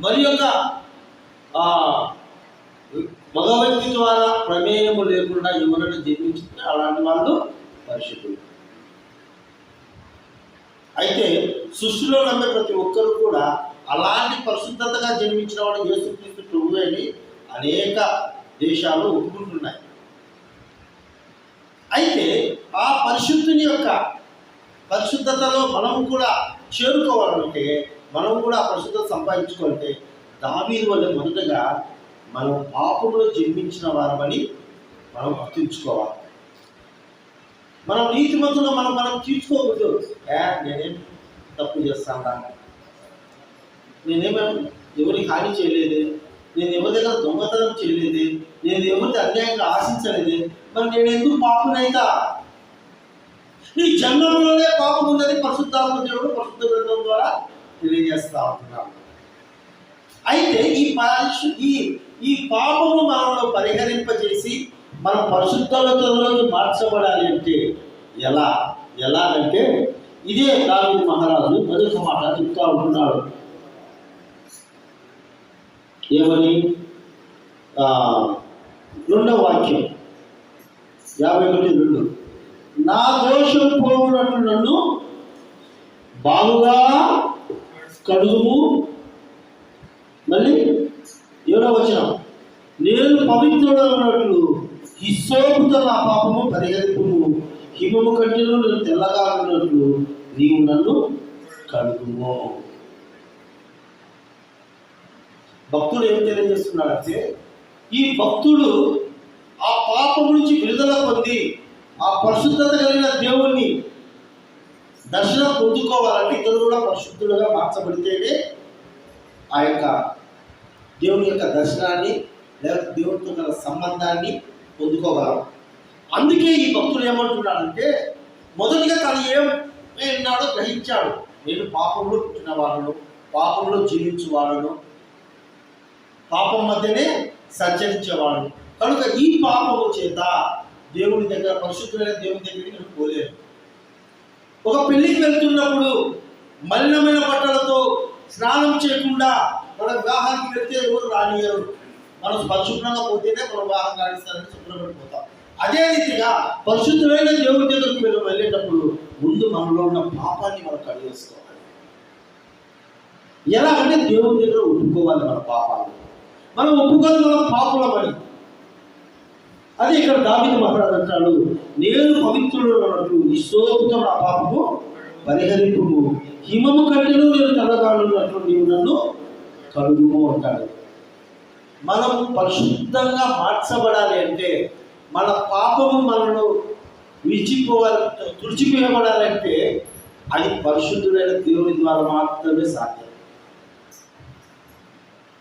మరి యొక్క మగ వ్యక్తి ద్వారా ప్రమేయము లేకుండా ఎవరైనా జన్మించితే అలాంటి వాళ్ళు పరిశుద్ధులు. అయితే సృష్టిలో నమ్మే ప్రతి ఒక్కరు కూడా అలాంటి పరిశుద్ధతగా జన్మించిన వాడు యేసుక్రీస్తు ప్రభువే అని అనేక దేశాలు ఒప్పుకుంటున్నాయి. అయితే ఆ పరిశుద్ధుని యొక్క పరిశుద్ధతలో మనం కూడా చేరుకోవాలంటే, మనం కూడా పరిశుద్ధత సంపాదించుకోవాలంటే దావీదు వల్ల మొదటగా మనం పాపంలో జన్మించిన వారమని మనం గుర్తుంచుకోవాలి. మనం నీతిమంతులు మనం తీర్చుకోకూడదు. నేనేం తప్పు చేస్తాను, నేనేమో ఎవరికి హాని చేయలేదే, నేను ఎవరి దగ్గర దొంగతనం చేయలేదే, నేను ఎవరికి అన్యాయంగా ఆశించలేదే, మరి నేను ఎందుకు పాపనైతా? నీ జన్మంలోనే పాపం ఉన్నది పరిశుద్ధాత్మ దేవుడు పరిశుద్ధ గ్రంథం ద్వారా తెలియజేస్తా ఉంటున్నాడు. అయితే ఈ పాపము మనలో పరిహరింపజేసి మనం పరిశుద్ధతలోకి మార్చబడాలి అంటే ఎలాగంటే ఇదే దావీదు మహారాజు మొదటి మాట చెప్తా ఉంటున్నాడు. ఏమని? 2వ వాక్యం 51:2 నా దోషం పోవునట్లు నన్ను బాగుగా కడుగుము. మళ్ళీ 7వ వచనం నేను పవిత్రుడైనట్లు హిస్సోపుతో నా పాపము పరిహరింపుము, హిమము కంటిలో నేను తెల్లగా ఉన్నట్లు నీవు నన్ను కడుగుము. భక్తుడు ఏం తెలియజేస్తున్నాడంటే, ఈ భక్తుడు ఆ పాపం నుంచి విడుదల పొంది ఆ పరిశుద్ధత కలిగిన దేవుణ్ణి దర్శనం పొందుకోవాలంటే ఇతరులు కూడా పరిశుద్ధులుగా మార్చబడితేనే ఆ యొక్క దేవుని యొక్క దర్శనాన్ని లేదా దేవునితో గల సంబంధాన్ని పొందుకోగలం. అందుకే ఈ భక్తుడు ఏమంటున్నాడంటే, మొదటిగా తను ఏమన్నాడో గ్రహించాడు. నేను పాపంలో పుట్టిన వాళ్ళను, పాపంలో జీవించేవాళ్ళను, పాపం మధ్యనే సంచరించేవాడు. కనుక ఈ పాపము చేత దేవుని దగ్గర, పరిశుద్ధమైన దేవుని దగ్గరికి నేను పోలేను. ఒక పెళ్లికి వెళ్తున్నప్పుడు మలినమైన బట్టలతో స్నానం చేయకుండా మన వివాహానికి వెళ్తే ఎవరు రానియరు. మనం పరిశుభ్రంగా పోతేనే మన వివాహం కానిస్తారని శుభ్రపడిపోతాం. అదే రీతిగా పరిశుద్ధమైన దేవుని దగ్గరికి వెళ్ళేటప్పుడు ముందు మనలో ఉన్న పాపాన్ని మనం కడిగేసుకోవాలి. ఎలాగంటే దేవుని దగ్గర ఒప్పుకోవాలి మన పాపాలు. మనం ఒప్పుకొని మనం పాపులమని. అది ఇక్కడ దావీదు మహారాజు అంటాడు, నేను పవిత్రుడు ఈ సోపుతో నా పాపము పరిహరింపుము, హిమము కంటేను నేను తెల్లగాడున్నట్లు నీవు నన్ను కడుగుము అంటాడు. మనం పరిశుద్ధంగా మార్చబడాలి అంటే, మన పాపము మనను తుడిచిపోయబడాలంటే అది పరిశుద్ధుడైన దేవుని ద్వారా మాత్రమే సాధ్యం.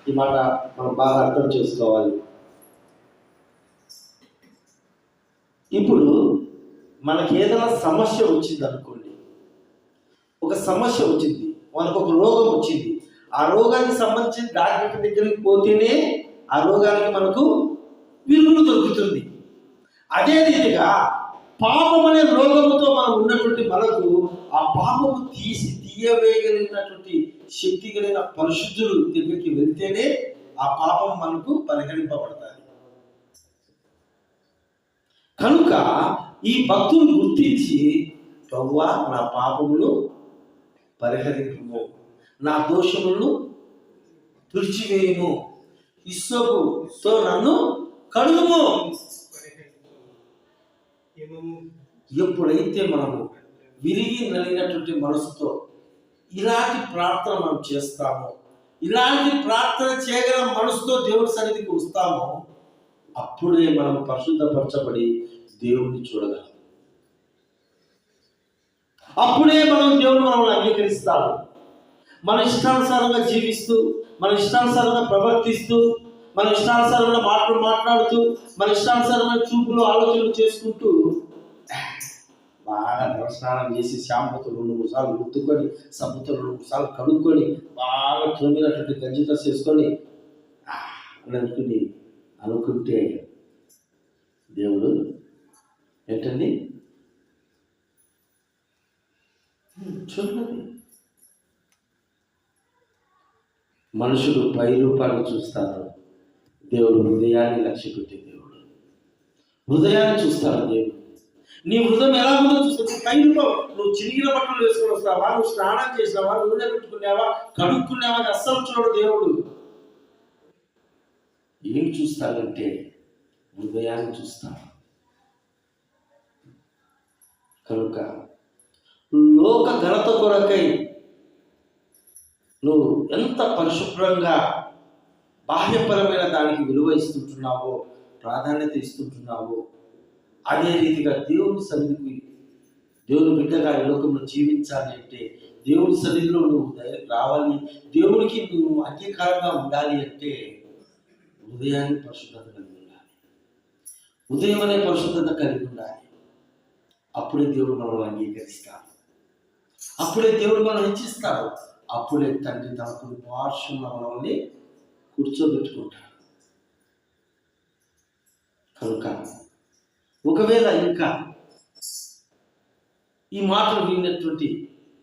ఈ మాట మనం బాగా అర్థం చేసుకోవాలి. ఇప్పుడు మనకి ఏదైనా సమస్య వచ్చింది అనుకోండి, ఒక సమస్య వచ్చింది, మనకు ఒక రోగం వచ్చింది. ఆ రోగానికి సంబంధించిన డాక్టర్ దగ్గరికి పోతేనే ఆ రోగానికి మనకు విరుగుడు దొరుకుతుంది. అదే రీతిగా పాపం అనే రోగముతో మనం ఉన్నటువంటి మనకు ఆ పాపము తీయవేయగలిగినటువంటి శక్తి కలిగిన పరిశుద్ధుడు దగ్గరికి వెళ్తేనే ఆ పాపం మనకు పరిహరింపబడతాయి. కనుక ఈ భక్తులు గుర్తించి, ప్రభువా నా పాపములు పరిహరింపుము, నా దోషములను తుడిచివేయుము, ఇస్సోపుతో నన్ను కడుగుము. ఎప్పుడైతే మనము విరిగి నలిగినటువంటి మనసుతో ఇలాంటి ప్రార్థన మనం చేస్తామో, ఇలాంటి ప్రార్థన చేయగల మనసుతో దేవుడి సన్నిధికి వస్తామో, అప్పుడే మనం పరిశుద్ధపరచబడి దేవుణ్ణి చూడగలం. అప్పుడే మనం దేవుడు మనల్ని అంగీకరిస్తాము. మన ఇష్టానుసారంగా జీవిస్తూ, మన ఇష్టానుసారంగా ప్రవర్తిస్తూ, మన ఇష్టానుసారమైన మాటలు మాట్లాడుతూ, మన ఇష్టానుసారమైన చూపులు ఆలోచనలు చేసుకుంటూ బాగా స్నానం చేసి షాంపూతో 2-3 సార్లు ఉత్తుకొని, సబ్బుతో 2-3 సార్లు కడుక్కొని, బాగా తొమ్మినటువంటి గంజితో చేసుకొని అనుకుంటే దేవుడు ఏంటండి చూడండి, మనుషులు పై రూపాన్ని చూస్తారు, దేవుడు హృదయాన్ని లక్ష్య పెట్టే దేవుడు. హృదయాన్ని చూస్తాడు దేవుడు. నీ హృదయం ఎలా ఉందో చూస్తావు. పై రూపం, నువ్వు చిరిగిన బట్టలు వేసుకొని వస్తావా, నువ్వు స్నానం చేసావా, నూనె పెట్టుకున్నావా, కడుక్కున్నావా అని అస్సలు చూడడు దేవుడు. ఏం చూస్తాడంటే హృదయాన్ని చూస్తాడు. కనుక లోక ఘనత కొరకై నువ్వు ఎంత పరిశుభ్రంగా బాహ్యపరమైన దానికి విలువ ఇస్తుంటున్నావో, ప్రాధాన్యత ఇస్తుంటున్నావో, అదే రీతిగా దేవుని సన్నిధికి, దేవుని బిడ్డగా ఈ లోకంలో జీవించాలి అంటే, దేవుని సన్నిధిలో నువ్వు రావాలి, దేవునికి నువ్వు అంగీకారంగా ఉండాలి అంటే హృదయాన్ని పరిశుద్ధత కలిగి ఉండాలి. ఉదయం అనే పరిశుద్ధత కలిగి ఉండాలి. అప్పుడే దేవుడు మనల్ని అంగీకరిస్తాడు. అప్పుడే దేవుడు మనం హెచ్చిస్తాడు. అప్పుడే తండ్రి తన కుడి పార్శ్వంలో మనల్ని కూర్చోబెట్టుకుంటాడు. కనుక ఒకవేళ ఇంకా ఈ మాటలు విన్నటువంటి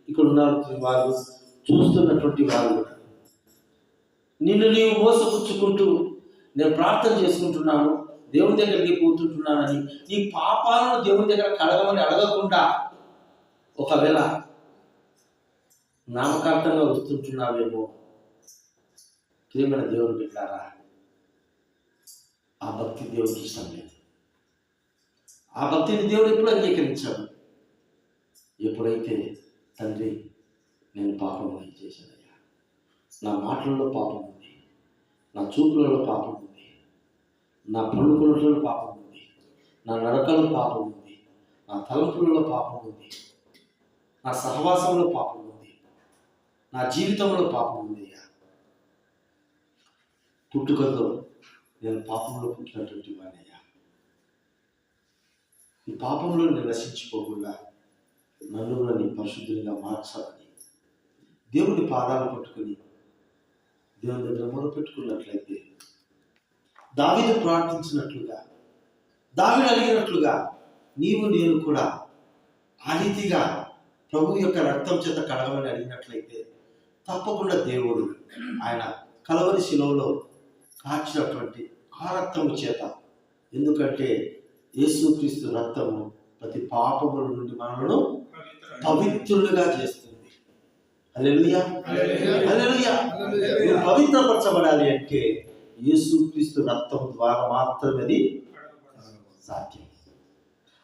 ఇక్కడ ఉన్నటువంటి వారు, చూస్తున్నటువంటి వారు, నిన్ను నీవు మోసపుచ్చుకుంటూ నేను ప్రార్థన చేసుకుంటున్నాను, దేవుని దగ్గరికి పోతుంటున్నానని నీ పాపాలను దేవుని దగ్గర కడగమని అడగకుండా ఒకవేళ నామకార్థంగా వస్తుంటున్నావేమో, ప్రియమైన దేవుని బిడ్డలారా, ఆ భక్తి దేవుడికి ఇష్టం లేదు. ఆ భక్తిని దేవుడు ఎప్పుడు అంగీకరించాడు? ఎప్పుడైతే తండ్రి నేను పాపం చేశానయ్యా, నా మాటల్లో పాపం ఉంది, నా చూపులలో పాపం ఉంది, నా పండుకున్నట్లో పాపం ఉంది, నా నడకలో పాపం ఉంది, నా తలంపులలో పాపం ఉంది, నా సహవాసంలో పాపం ఉంది, నా జీవితంలో పాపం ఉంది అయ్యా. పుట్టుకతో నేను పాపంలో పుట్టినటువంటి వాడినయ్యా. ఈ పాపంలో నేను నశించిపోకుండా నన్ను కూడా నీ పరిశుద్ధంగా మార్చాలని దేవుని పాదాలు పట్టుకుని దేవుని దగ్గర మొరపెట్టుకున్నట్లయితే, దావీదు ప్రార్థించినట్లుగా, దావీదు అడిగినట్లుగా నీవు నేను కూడా ఆ రీతిగా ప్రభు యొక్క రక్తం చేత కడగమని అడిగినట్లయితే తప్పకుండా దేవుడు ఆయన కలవరి శిలువలో కాచినటువంటి ఆ రక్తము చేత, ఎందుకంటే యేసుక్రీస్తు రక్తము ప్రతి పాపముల నుండి మనలను పవిత్రులుగా చేస్తుంది. హల్లెలూయా, హల్లెలూయా. నువ్వు పవిత్రపరచబడాలి అంటే యేసుక్రీస్తు రక్తం ద్వారా మాత్రమే అది సాధ్యం.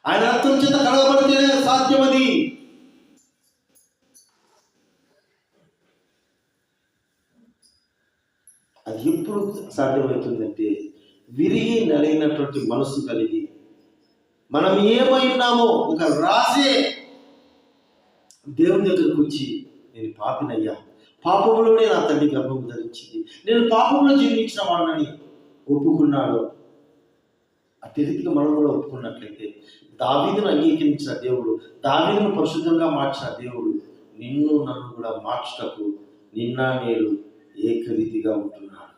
ఆయన రక్తం చేత కడగబడితేనే సాధ్యం. అది ఎప్పుడు సాధ్యమవుతుందంటే విరిగి నలిగినటువంటి మనసు కలిగి మనం ఏమై ఉన్నామో ఒక రాసే దేవుని దగ్గరకు వచ్చి, నేను పాపినయ్యా, పాపంలోనే నా తల్లి గర్భం ధరించింది, నేను పాపంలో జీవించిన వాళ్ళని ఒప్పుకున్నాడు. అట్టి రీతిగా మనం కూడా ఒప్పుకున్నట్లయితే దావీదును అంగీకరించిన దేవుడు, దావీదును పరిశుద్ధంగా మార్చిన దేవుడు నిన్ను నన్ను కూడా మార్చుటకు నిన్న నేడు ఏకరీతిగా ఉంటున్నాడు.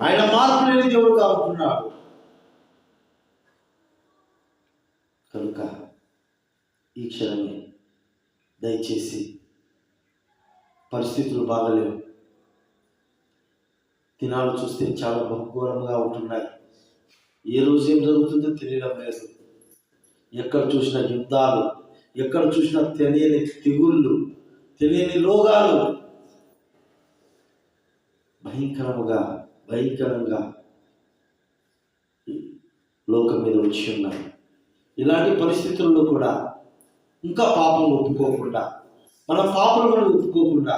ఆయన మార్పు లేని దేవుడుగా ఉంటున్నాడు. కనుక ఈ క్షణమే దయచేసి, పరిస్థితులు బాగలేవు, దినాలు చూస్తే చాలా బహుఘోరంగా ఉంటున్నాయి. ఏ రోజు ఏం జరుగుతుందో తెలియడం లేదు. ఎక్కడ చూసినా యుద్ధాలు, ఎక్కడ చూసినా తెలియని తెగుళ్ళు, తెలియని రోగాలు భయంకరంగా లోకం మీద వచ్చి ఉన్నాయి. ఇలాంటి పరిస్థితుల్లో కూడా ఇంకా పాపం ఒప్పుకోకుండా, మన పాపలను ఒప్పుకోకుండా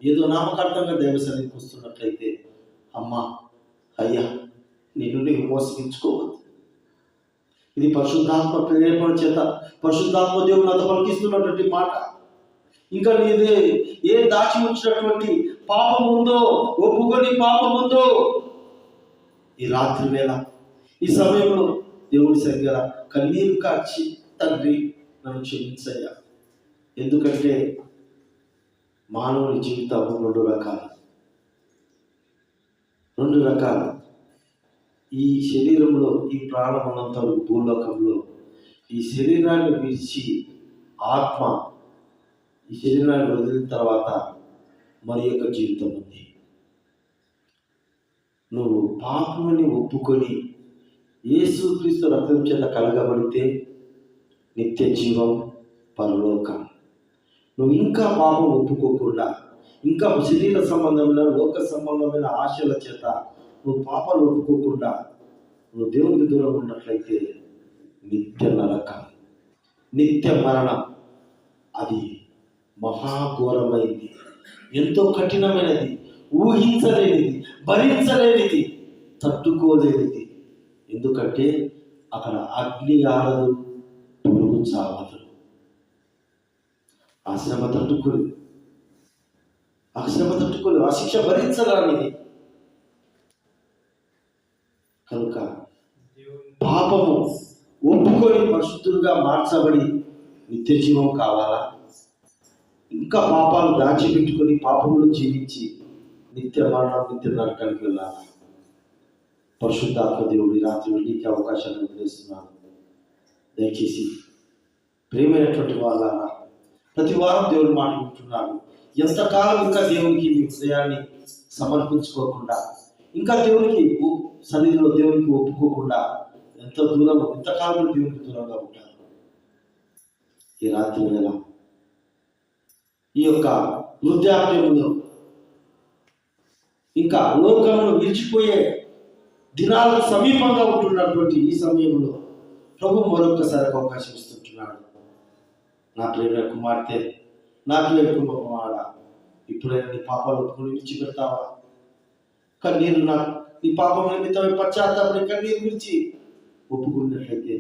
ఏదో నామకార్థంగా దైవ సన్నిధికి వస్తున్నట్లయితే, అమ్మా అయ్యా నీ నుండి మోసగించుకోవద్దు. ఇది పరిశుద్ధాత్మ ప్రేరేపణ చేత పరిశుద్ధాత్మ దేవుడు నాతో పలికిస్తున్నటువంటి మాట. ఇంకా నీదే ఏ దాచి ఉంచినటువంటి పాపం ఉందో, ఒప్పుకొని పాపం ఉందో, ఈ రాత్రి వేళ ఈ సమయంలో దేవుడి దగ్గర కన్నీరు కార్చి, తండ్రి నన్ను క్షమించయ్యా. ఎందుకంటే మానవుని జీవితం రెండు రకాలు. ఈ శరీరంలో, ఈ ప్రాణం ఉన్నంత భూలోకంలో ఈ శరీరాన్ని విడిచి ఆత్మ ఈ శరీరాన్ని వదిలిన తర్వాత మరి యొక్క జీవితం ఉంది. నువ్వు పాపముని ఒప్పుకొని యేసుక్రీస్తు రక్తం చేత కలగబడితే నిత్య జీవం, పరలోకం. నువ్వు ఇంకా పాపం ఒప్పుకోకుండా, ఇంకా శరీర సంబంధమైన లోక సంబంధమైన ఆశల చేత నువ్వు పాపాలు ఒప్పుకోకుండా నువ్వు దేవునికి దూరం ఉన్నట్లయితే నిత్య నరకం, నిత్య మరణం. అది మహాఘోరమైనది, ఎంతో కఠినమైనది, ఊహించలేనిది, భరించలేనిది, తట్టుకోలేనిది. ఎందుకంటే అక్కడ అగ్ని ఆరదు, పురుగు చావదు. ఆ శ్రమ తట్టుకోలేదు, ఆ శిక్ష భరించరానిది. కనుక పాపము ఒప్పుకొని పరిశుద్ధులుగా మార్చబడి నిత్య జీవం కావాలా? ఇంకా పాపాలు దాచిపెట్టుకొని పాపంలో జీవించి నిత్య మరణం, నిత్య నరకానికి వెళ్ళాలా? పరిశుద్ధాత్మ దేవుడి రాత్రి నీకు అవకాశాన్ని వదిలేస్తున్నాను. దయచేసి ప్రేమైనటువంటి వాళ్ళారా, ప్రతి వారం దేవుడు మాట్లాడుతున్నాడు. ఎంతకాలం ఇంకా దేవునికి మీ హృదయాన్ని సమర్పించుకోకుండా, ఇంకా దేవునికి సన్నిధిలో దేవునికి ఒప్పుకోకుండా ఎంతకాలం దేవునికి దూరంగా ఉంటారు? ఈ రాత్రి వేళ ఈ యొక్క వృద్ధాప్యంలో ఇంకా లోకమును విడిచిపోయే దినాలకు సమీపంగా ఉంటున్నటువంటి ఈ సమయంలో ప్రభు మరొకసారి అవకాశం ఇస్తుంటున్నాడు. నా ప్రేమ కుమార్తె, నా ప్రియ కుమారుడా, ఇప్పుడైనా నీ పాపాలు ఒప్పుకొని విడిచిపెడతావా? కన్నీరు నీ పాపం నిమిత్తమై పశ్చాత్తాపడి కన్నీరు విడిచి ఒప్పుకున్నట్లయితే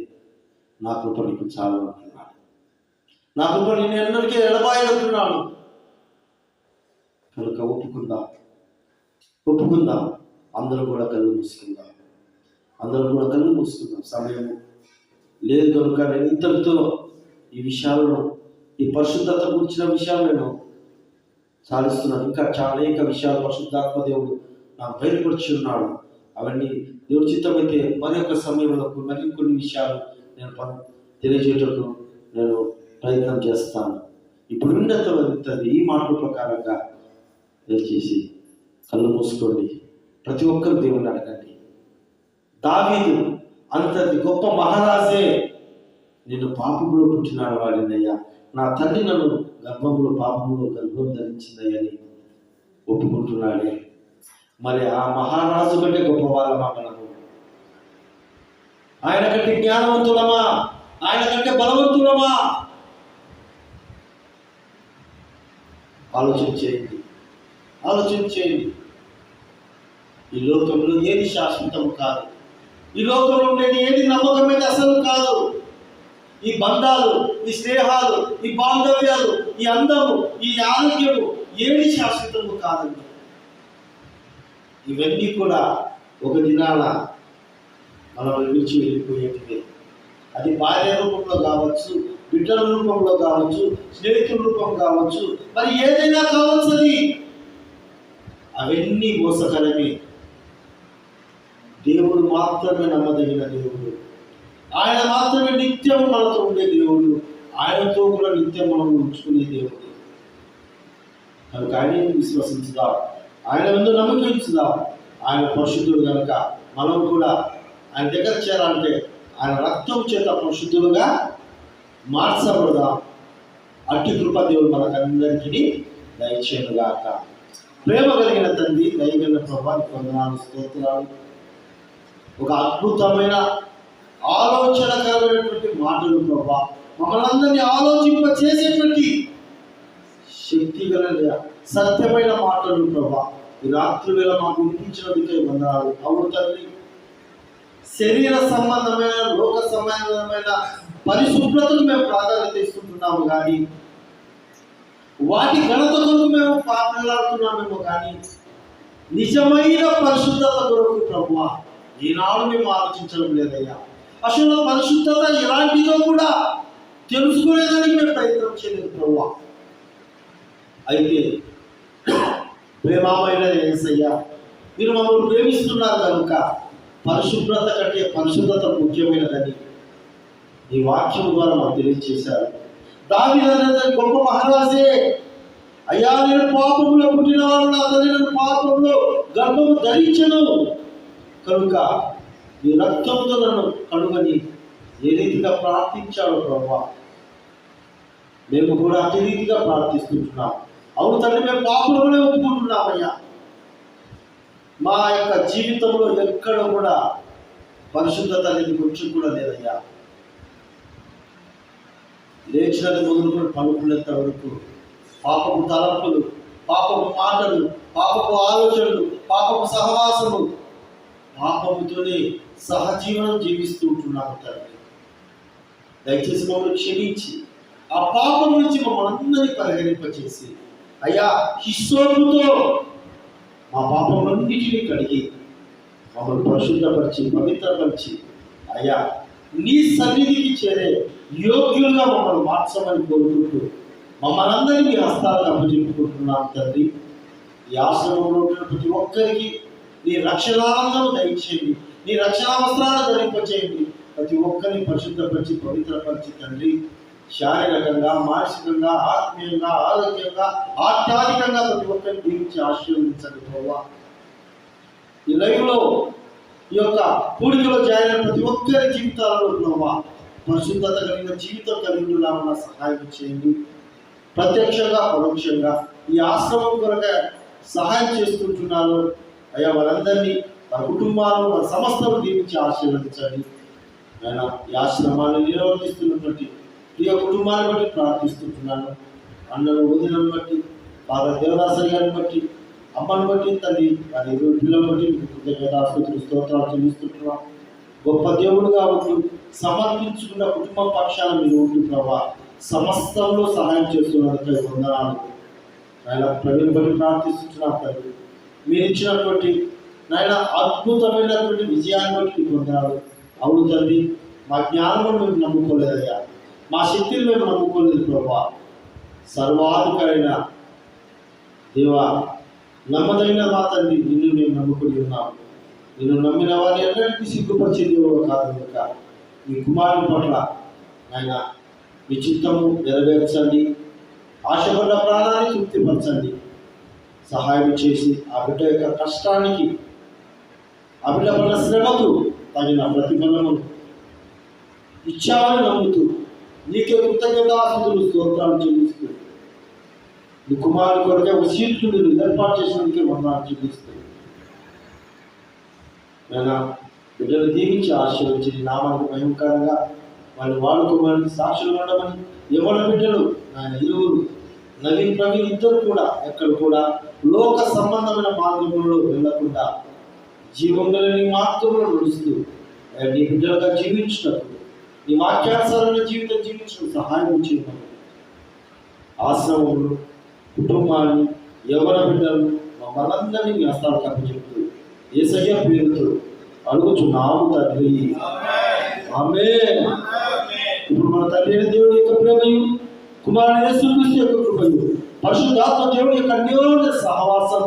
నా కృప నీకు చాలు అంటున్నాడు. నా కృప నేను ఎన్నరికీ ఎడబాయనున్నాడు. కనుక ఒప్పుకుందాం. అందరూ కూడా కళ్ళు మూసుకుందాం. సమయం లేదు కనుక నేను ఇంతటితో ఈ విషయాలను, ఈ పరిశుద్ధత గురించిన విషయాలు నేను సాధిస్తున్నాను. ఇంకా అనేక విషయాలు పరిశుద్ధాత్మ దేవుడు నాకు బయలుపరిచి ఉన్నాడు. అవన్నీ దేవుడి చిత్తమైతే మరి యొక్క సమయంలో మరి కొన్ని విషయాలు నేను తెలియజేయటకు నేను ప్రయత్నం చేస్తాను. ఇప్పుడు ఉన్నంతది ఈ మాటల ప్రకారంగా దయచేసి కళ్ళు మూసుకోండి. ప్రతి ఒక్కరు దేవుని అడగండి. దావీదు అంతటి గొప్ప మహారాజే నేను పాపంలో పుట్టినాడు వాడినయ్యా, నా తల్లి నన్ను పాపంలో గర్భం ధరించిందయ్యని ఒప్పుకుంటున్నాడే. మరి ఆ మహారాజు కంటే గొప్పవాళ్ళమా మనము? ఆయన కంటే జ్ఞానవంతులమా? ఆయన కంటే బలవంతులమా? ఆలోచన చేయండి. ఈ లోకంలో ఏది శాశ్వతం కాదు. ఈ లోకంలో ఉండేది ఏది నమ్మకమైతే అసలు కాదు. ఈ బంధాలు, ఈ స్నేహాలు, ఈ బాంధవ్యాలు, ఈ అందము, ఈ ఆరోగ్యము ఏది శాశ్వతము కాదండి. ఇవన్నీ కూడా ఒక దినాన మనం విడిచి వెళ్ళిపోయేటివే. అది భార్య రూపంలో కావచ్చు, బిడ్డల రూపంలో కావచ్చు, స్నేహితుల రూపం కావచ్చు, మరి ఏదైనా కావచ్చు. అది అవన్నీ మోసకరమే. దేవుడు మాత్రమే నమ్మదగిన దేవుడు. ఆయన మాత్రమే నిత్యం మనతో ఉండే దేవుడు. ఆయనతో కూడా నిత్యం మనం ఉంచుకునే దేవుడు. కనుక ఆయన విశ్వసించుదాం, ఆయన ముందు నమ్మకించుదాం. ఆయన పరిశుద్ధుడు కనుక మనం కూడా ఆయన దగ్గర చేరాలంటే ఆయన రక్తం చేత పరిశుద్ధులుగా మార్చబడదాం. అట్టి కృప దేవుడు మనకందరికీ దయచేయుగాక. ప్రేమ కలిగిన తండ్రి, దయగల ప్రభానికి వందనాలు, స్తోత్రాలు. ఒక అద్భుతమైన ఆలోచనకరమైనటువంటి మాటలు ప్రభా, మమ్మల్ని అందరినీ ఆలోచింప చేసేటువంటి శక్తి గల సత్యమైన మాటలు ప్రభా, ఈ రాత్రి వేళ మాకు వినిపించినందుకే వందనాలు. అవును తండ్రి, శరీర సంబంధమైన లోక సంబంధమైన పరిశుభ్రతకు మేము ప్రాధాన్యత ఇస్తుంటున్నాము కానీ, వాటి ఘనత కొరకు మేము పాటలాడుతున్నామేమో కానీ, నిజమైన పరిశుద్ధత కొరకు ప్రభువా ఈనాడు మేము ఆలోచించడం లేదయ్యా. అసలు పరిశుద్ధత ఎలాంటిదో కూడా తెలుసుకునేదానికి మేము ప్రయత్నం చేయలేదు ప్రభువా. అయితే ప్రేమమైన యేసయ్యా, మీరు మమ్మల్ని ప్రేమిస్తున్నారు కనుక పరిశుభ్రత కంటే పరిశుద్ధత ముఖ్యమైనదని ఈ వాక్యం ద్వారా మాకు తెలియజేశారు. దావీదు గొప్ప మహారాజే, అయ్యా నేను పాపంలో పుట్టినవాడు, నా తల్లి నన్ను పాపంలో గర్భము ధరించను కనుక ఈ రక్తంతో నన్ను కడుగని ఏ రీతిగా ప్రార్థించాడు ప్రభా, మేము కూడా అదే రీతిగా ప్రార్థిస్తుంటున్నాం. అవును తండ్రి, మేము పాపంలోనే ఒప్పుకుంటున్నామయ్యా. మా యొక్క జీవితంలో ఎక్కడ కూడా పరిశుద్ధత అనేది కొంచెం కూడా లేదయ్యా. లేచినది మొదలుకొని పలుకునేంత వరకు పాపపు తలంపులు, పాపపు మాటలు, పాపపు ఆలోచనలు, పాపపు సహవాసము, పాపముతోనే సహజీవనం జీవిస్తూ ఉంటున్నాము తండ్రి. దయచేసి మమ్మల్ని క్షమించి ఆ పాపం నుంచి మమ్మల్ని అందరినీ పరిగణింపచేసి అయ్యా హిస్సోపుతో మా పాపములన్నిటినీ కడిగి మమ్మల్ని పరిశుద్ధపరిచి పవిత్రపరిచి అయ్యా నీ సన్నిధికి చేరే యోగ్యులుగా మమ్మల్ని మార్చమని కోరుకుంటూ మమ్మల్ని అందరినీ మీ హస్తాలను అప్పచెప్పుకుంటున్నాం తండ్రి. ఈ ఆశ్రమంలో ఉన్న ప్రతి ఒక్కరికి నీ రక్షణానందము దయచేయండి, నీ రక్షణ వస్త్రాలను ధరింపచేయండి. ప్రతి ఒక్కరిని పరిశుద్ధపరిచి పవిత్రపరిచి తండ్రి, శారీరకంగా, మానసికంగా, ఆత్మీయంగా, ఆరోగ్యంగా, ఆధ్యాత్మికంగా ప్రతి ఒక్కరిని దీవించి ఆశీర్వదించండి ప్రభువా. ఈ లైవ్లో ఈ యొక్క కూడికలో జాయిన్ ప్రతి ఒక్కరి జీవితాలలో ప్రభువా పరిశుద్ధత కలిగిన జీవితం కలిగి ఉండాలన్న సహాయం చేయండి. ప్రత్యక్షంగా పరోక్షంగా ఈ ఆశ్రమం కొరకు సహాయం చేస్తుంటున్నారు అయ్యా, వారందరినీ వారి కుటుంబాలను వారి సమస్తను దీవించి ఆశీర్వదించండి. ఆయన ఈ ఆశ్రమాన్ని నిర్వర్తిస్తున్నటువంటి ప్రియ కుటుంబాన్ని బట్టి ప్రార్థిస్తుంటున్నాను. అన్నను వదిలను బట్టి, ఫాదర్ దేవదాసరి గారిని బట్టి, అమ్మను బట్టి తల్లి వారి ఇరువురు పిల్లలు బట్టి కృతజ్ఞతాస్తుతులు స్తోత్రాలు చెల్లిస్తుంటున్నాం. గొప్ప దేవుడుగా ఉంటూ సమర్పించుకున్న కుటుంబ పక్షాన మీరు ఉంటూ ప్రభా సమస్తంలో సహాయం చేస్తున్నందుకు వందనాలు. ఆయన ప్రవీణ్ బట్టి ప్రార్థిస్తున్నాం తండ్రి. మీరు ఇచ్చినటువంటి నాయన అద్భుతమైనటువంటి విజయాన్ని బట్టి మీకు వందనాలు. అవును తండ్రి, మా జ్ఞానం మేము నమ్ముకోలేదయ్యా, మా శక్తిని మేము నమ్ముకోలేదు ప్రభా. సర్వాధికారైన దేవా, నమ్మదైన మా తండ్రి, నిన్ను మేము నమ్ముకుని ఉన్నాము. నిన్ను నమ్మిన వారి అందరికీ సిగ్గుపరిచే దేవుడు కాదు కనుక మీ కుమారుని పట్ల ఆయన మీ చిత్తము నెరవేర్చండి. ఆశపడ్డ ప్రాణాన్ని తృప్తిపరచండి. సహాయం చేసి ఆ బిడ్డ యొక్క కష్టానికి, ఆ బిడ్డ పడిన శ్రమకు తగిన ప్రతిఫలము ఇచ్చామని నమ్ముతూ నీకే కృతజ్ఞతాస్తుతులు స్తోత్రాలు చెల్లిస్తూ నీ కుమారుని కొరకే ఒక సీట్లు మీరు ఏర్పాటు చేసినందుకే వందనాలు చెల్లిస్తూ నేను బిడ్డలు దీవించి ఆశీర్వదించి నీ నామానికి భయంకరంగా వాళ్ళు వాడుకోమని సాక్షులు ఉండమని ఎవరి బిడ్డలు ఆయన ఇరువురు నవీన్ ప్రవీణ్ ఇద్దరు కూడా ఎక్కడ కూడా లోక సంబంధమైన మార్గంలో వెళ్ళకుండా జీవంలో నీ మార్గంలో నడుస్తూ నీ బిడ్డలుగా జీవించినప్పుడు నీ వాక్యానుసారమైన జీవితం జీవించడం సహాయం చేయడం. ఆశ్రమంలో కుటుంబాన్ని ఎవరి బిడ్డలు మనందరినీ మీ హస్తాలకు అప్పచెప్తూ యేసయ్య పేరుతో అడుగుచున్నాము తండ్రి, ఆమేన్. ఇప్పుడు మన తండ్రి అయిన దేవుడి యొక్క ప్రేమయు, కుమారుడైన యేసుక్రీస్తు యొక్క కృపయు, పరిశుద్ధాత్మ దేవుడి యొక్క అన్యోన్య సహవాసం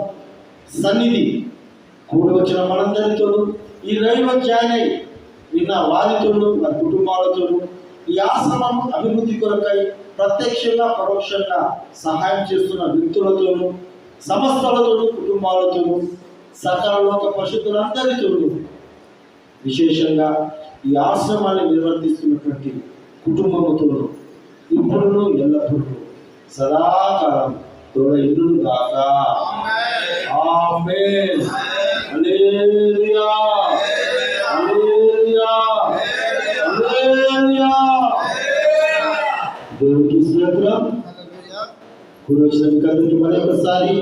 సన్నిధి కూడి వచ్చిన మనందరితో ఈ రైవ జాయిన్ అయి విన్న వారితోనూ వారి కుటుంబాలతోనూ ఈ ఆశ్రమం అభివృద్ధి కొరకై ప్రత్యక్షంగా పరోక్షంగా సహాయం చేస్తున్న వ్యక్తులతోనూ సంస్థలతోనూ కుటుంబాలతోనూ సకల లోక పరిశుద్ధులందరితోనూ విశేషంగా ఈ ఆశ్రమాన్ని నిర్వర్తిస్తున్నటువంటి కుటుంబముతోనూ ఇప్పుడు ఎల్లప్పుడూ సదాకాలం తోడ ఇల్లును గాక. ఆమేన్. హల్లెలూయా, హల్లెలూయా, హల్లెలూయా. దేవునికి స్తోత్రం. కూడొచ్చిన మీకందరికీ మరొకసారి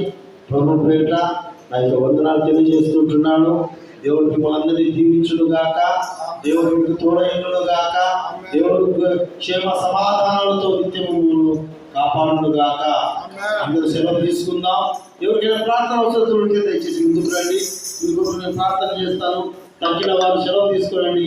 ప్రభు పేరిట నా యొక్క వందనాలు తెలియజేసుకుంటున్నాను. దేవుడికి మనందరినీ దీవించును గాక, దేవుడికి తోడైనను గాక, దేవుడికి క్షేమ సమాధానాలతో నిత్యము కాపాడును గాక. అందరూ సెలవు తీసుకుందాం. ఎవరికైనా ప్రార్థన అవసరం ఉంటే దయచేసి ముందుకు రండి. మీకు నేను ప్రార్థన చేస్తాను. తగ్గిన వారు సెలవు తీసుకోండి.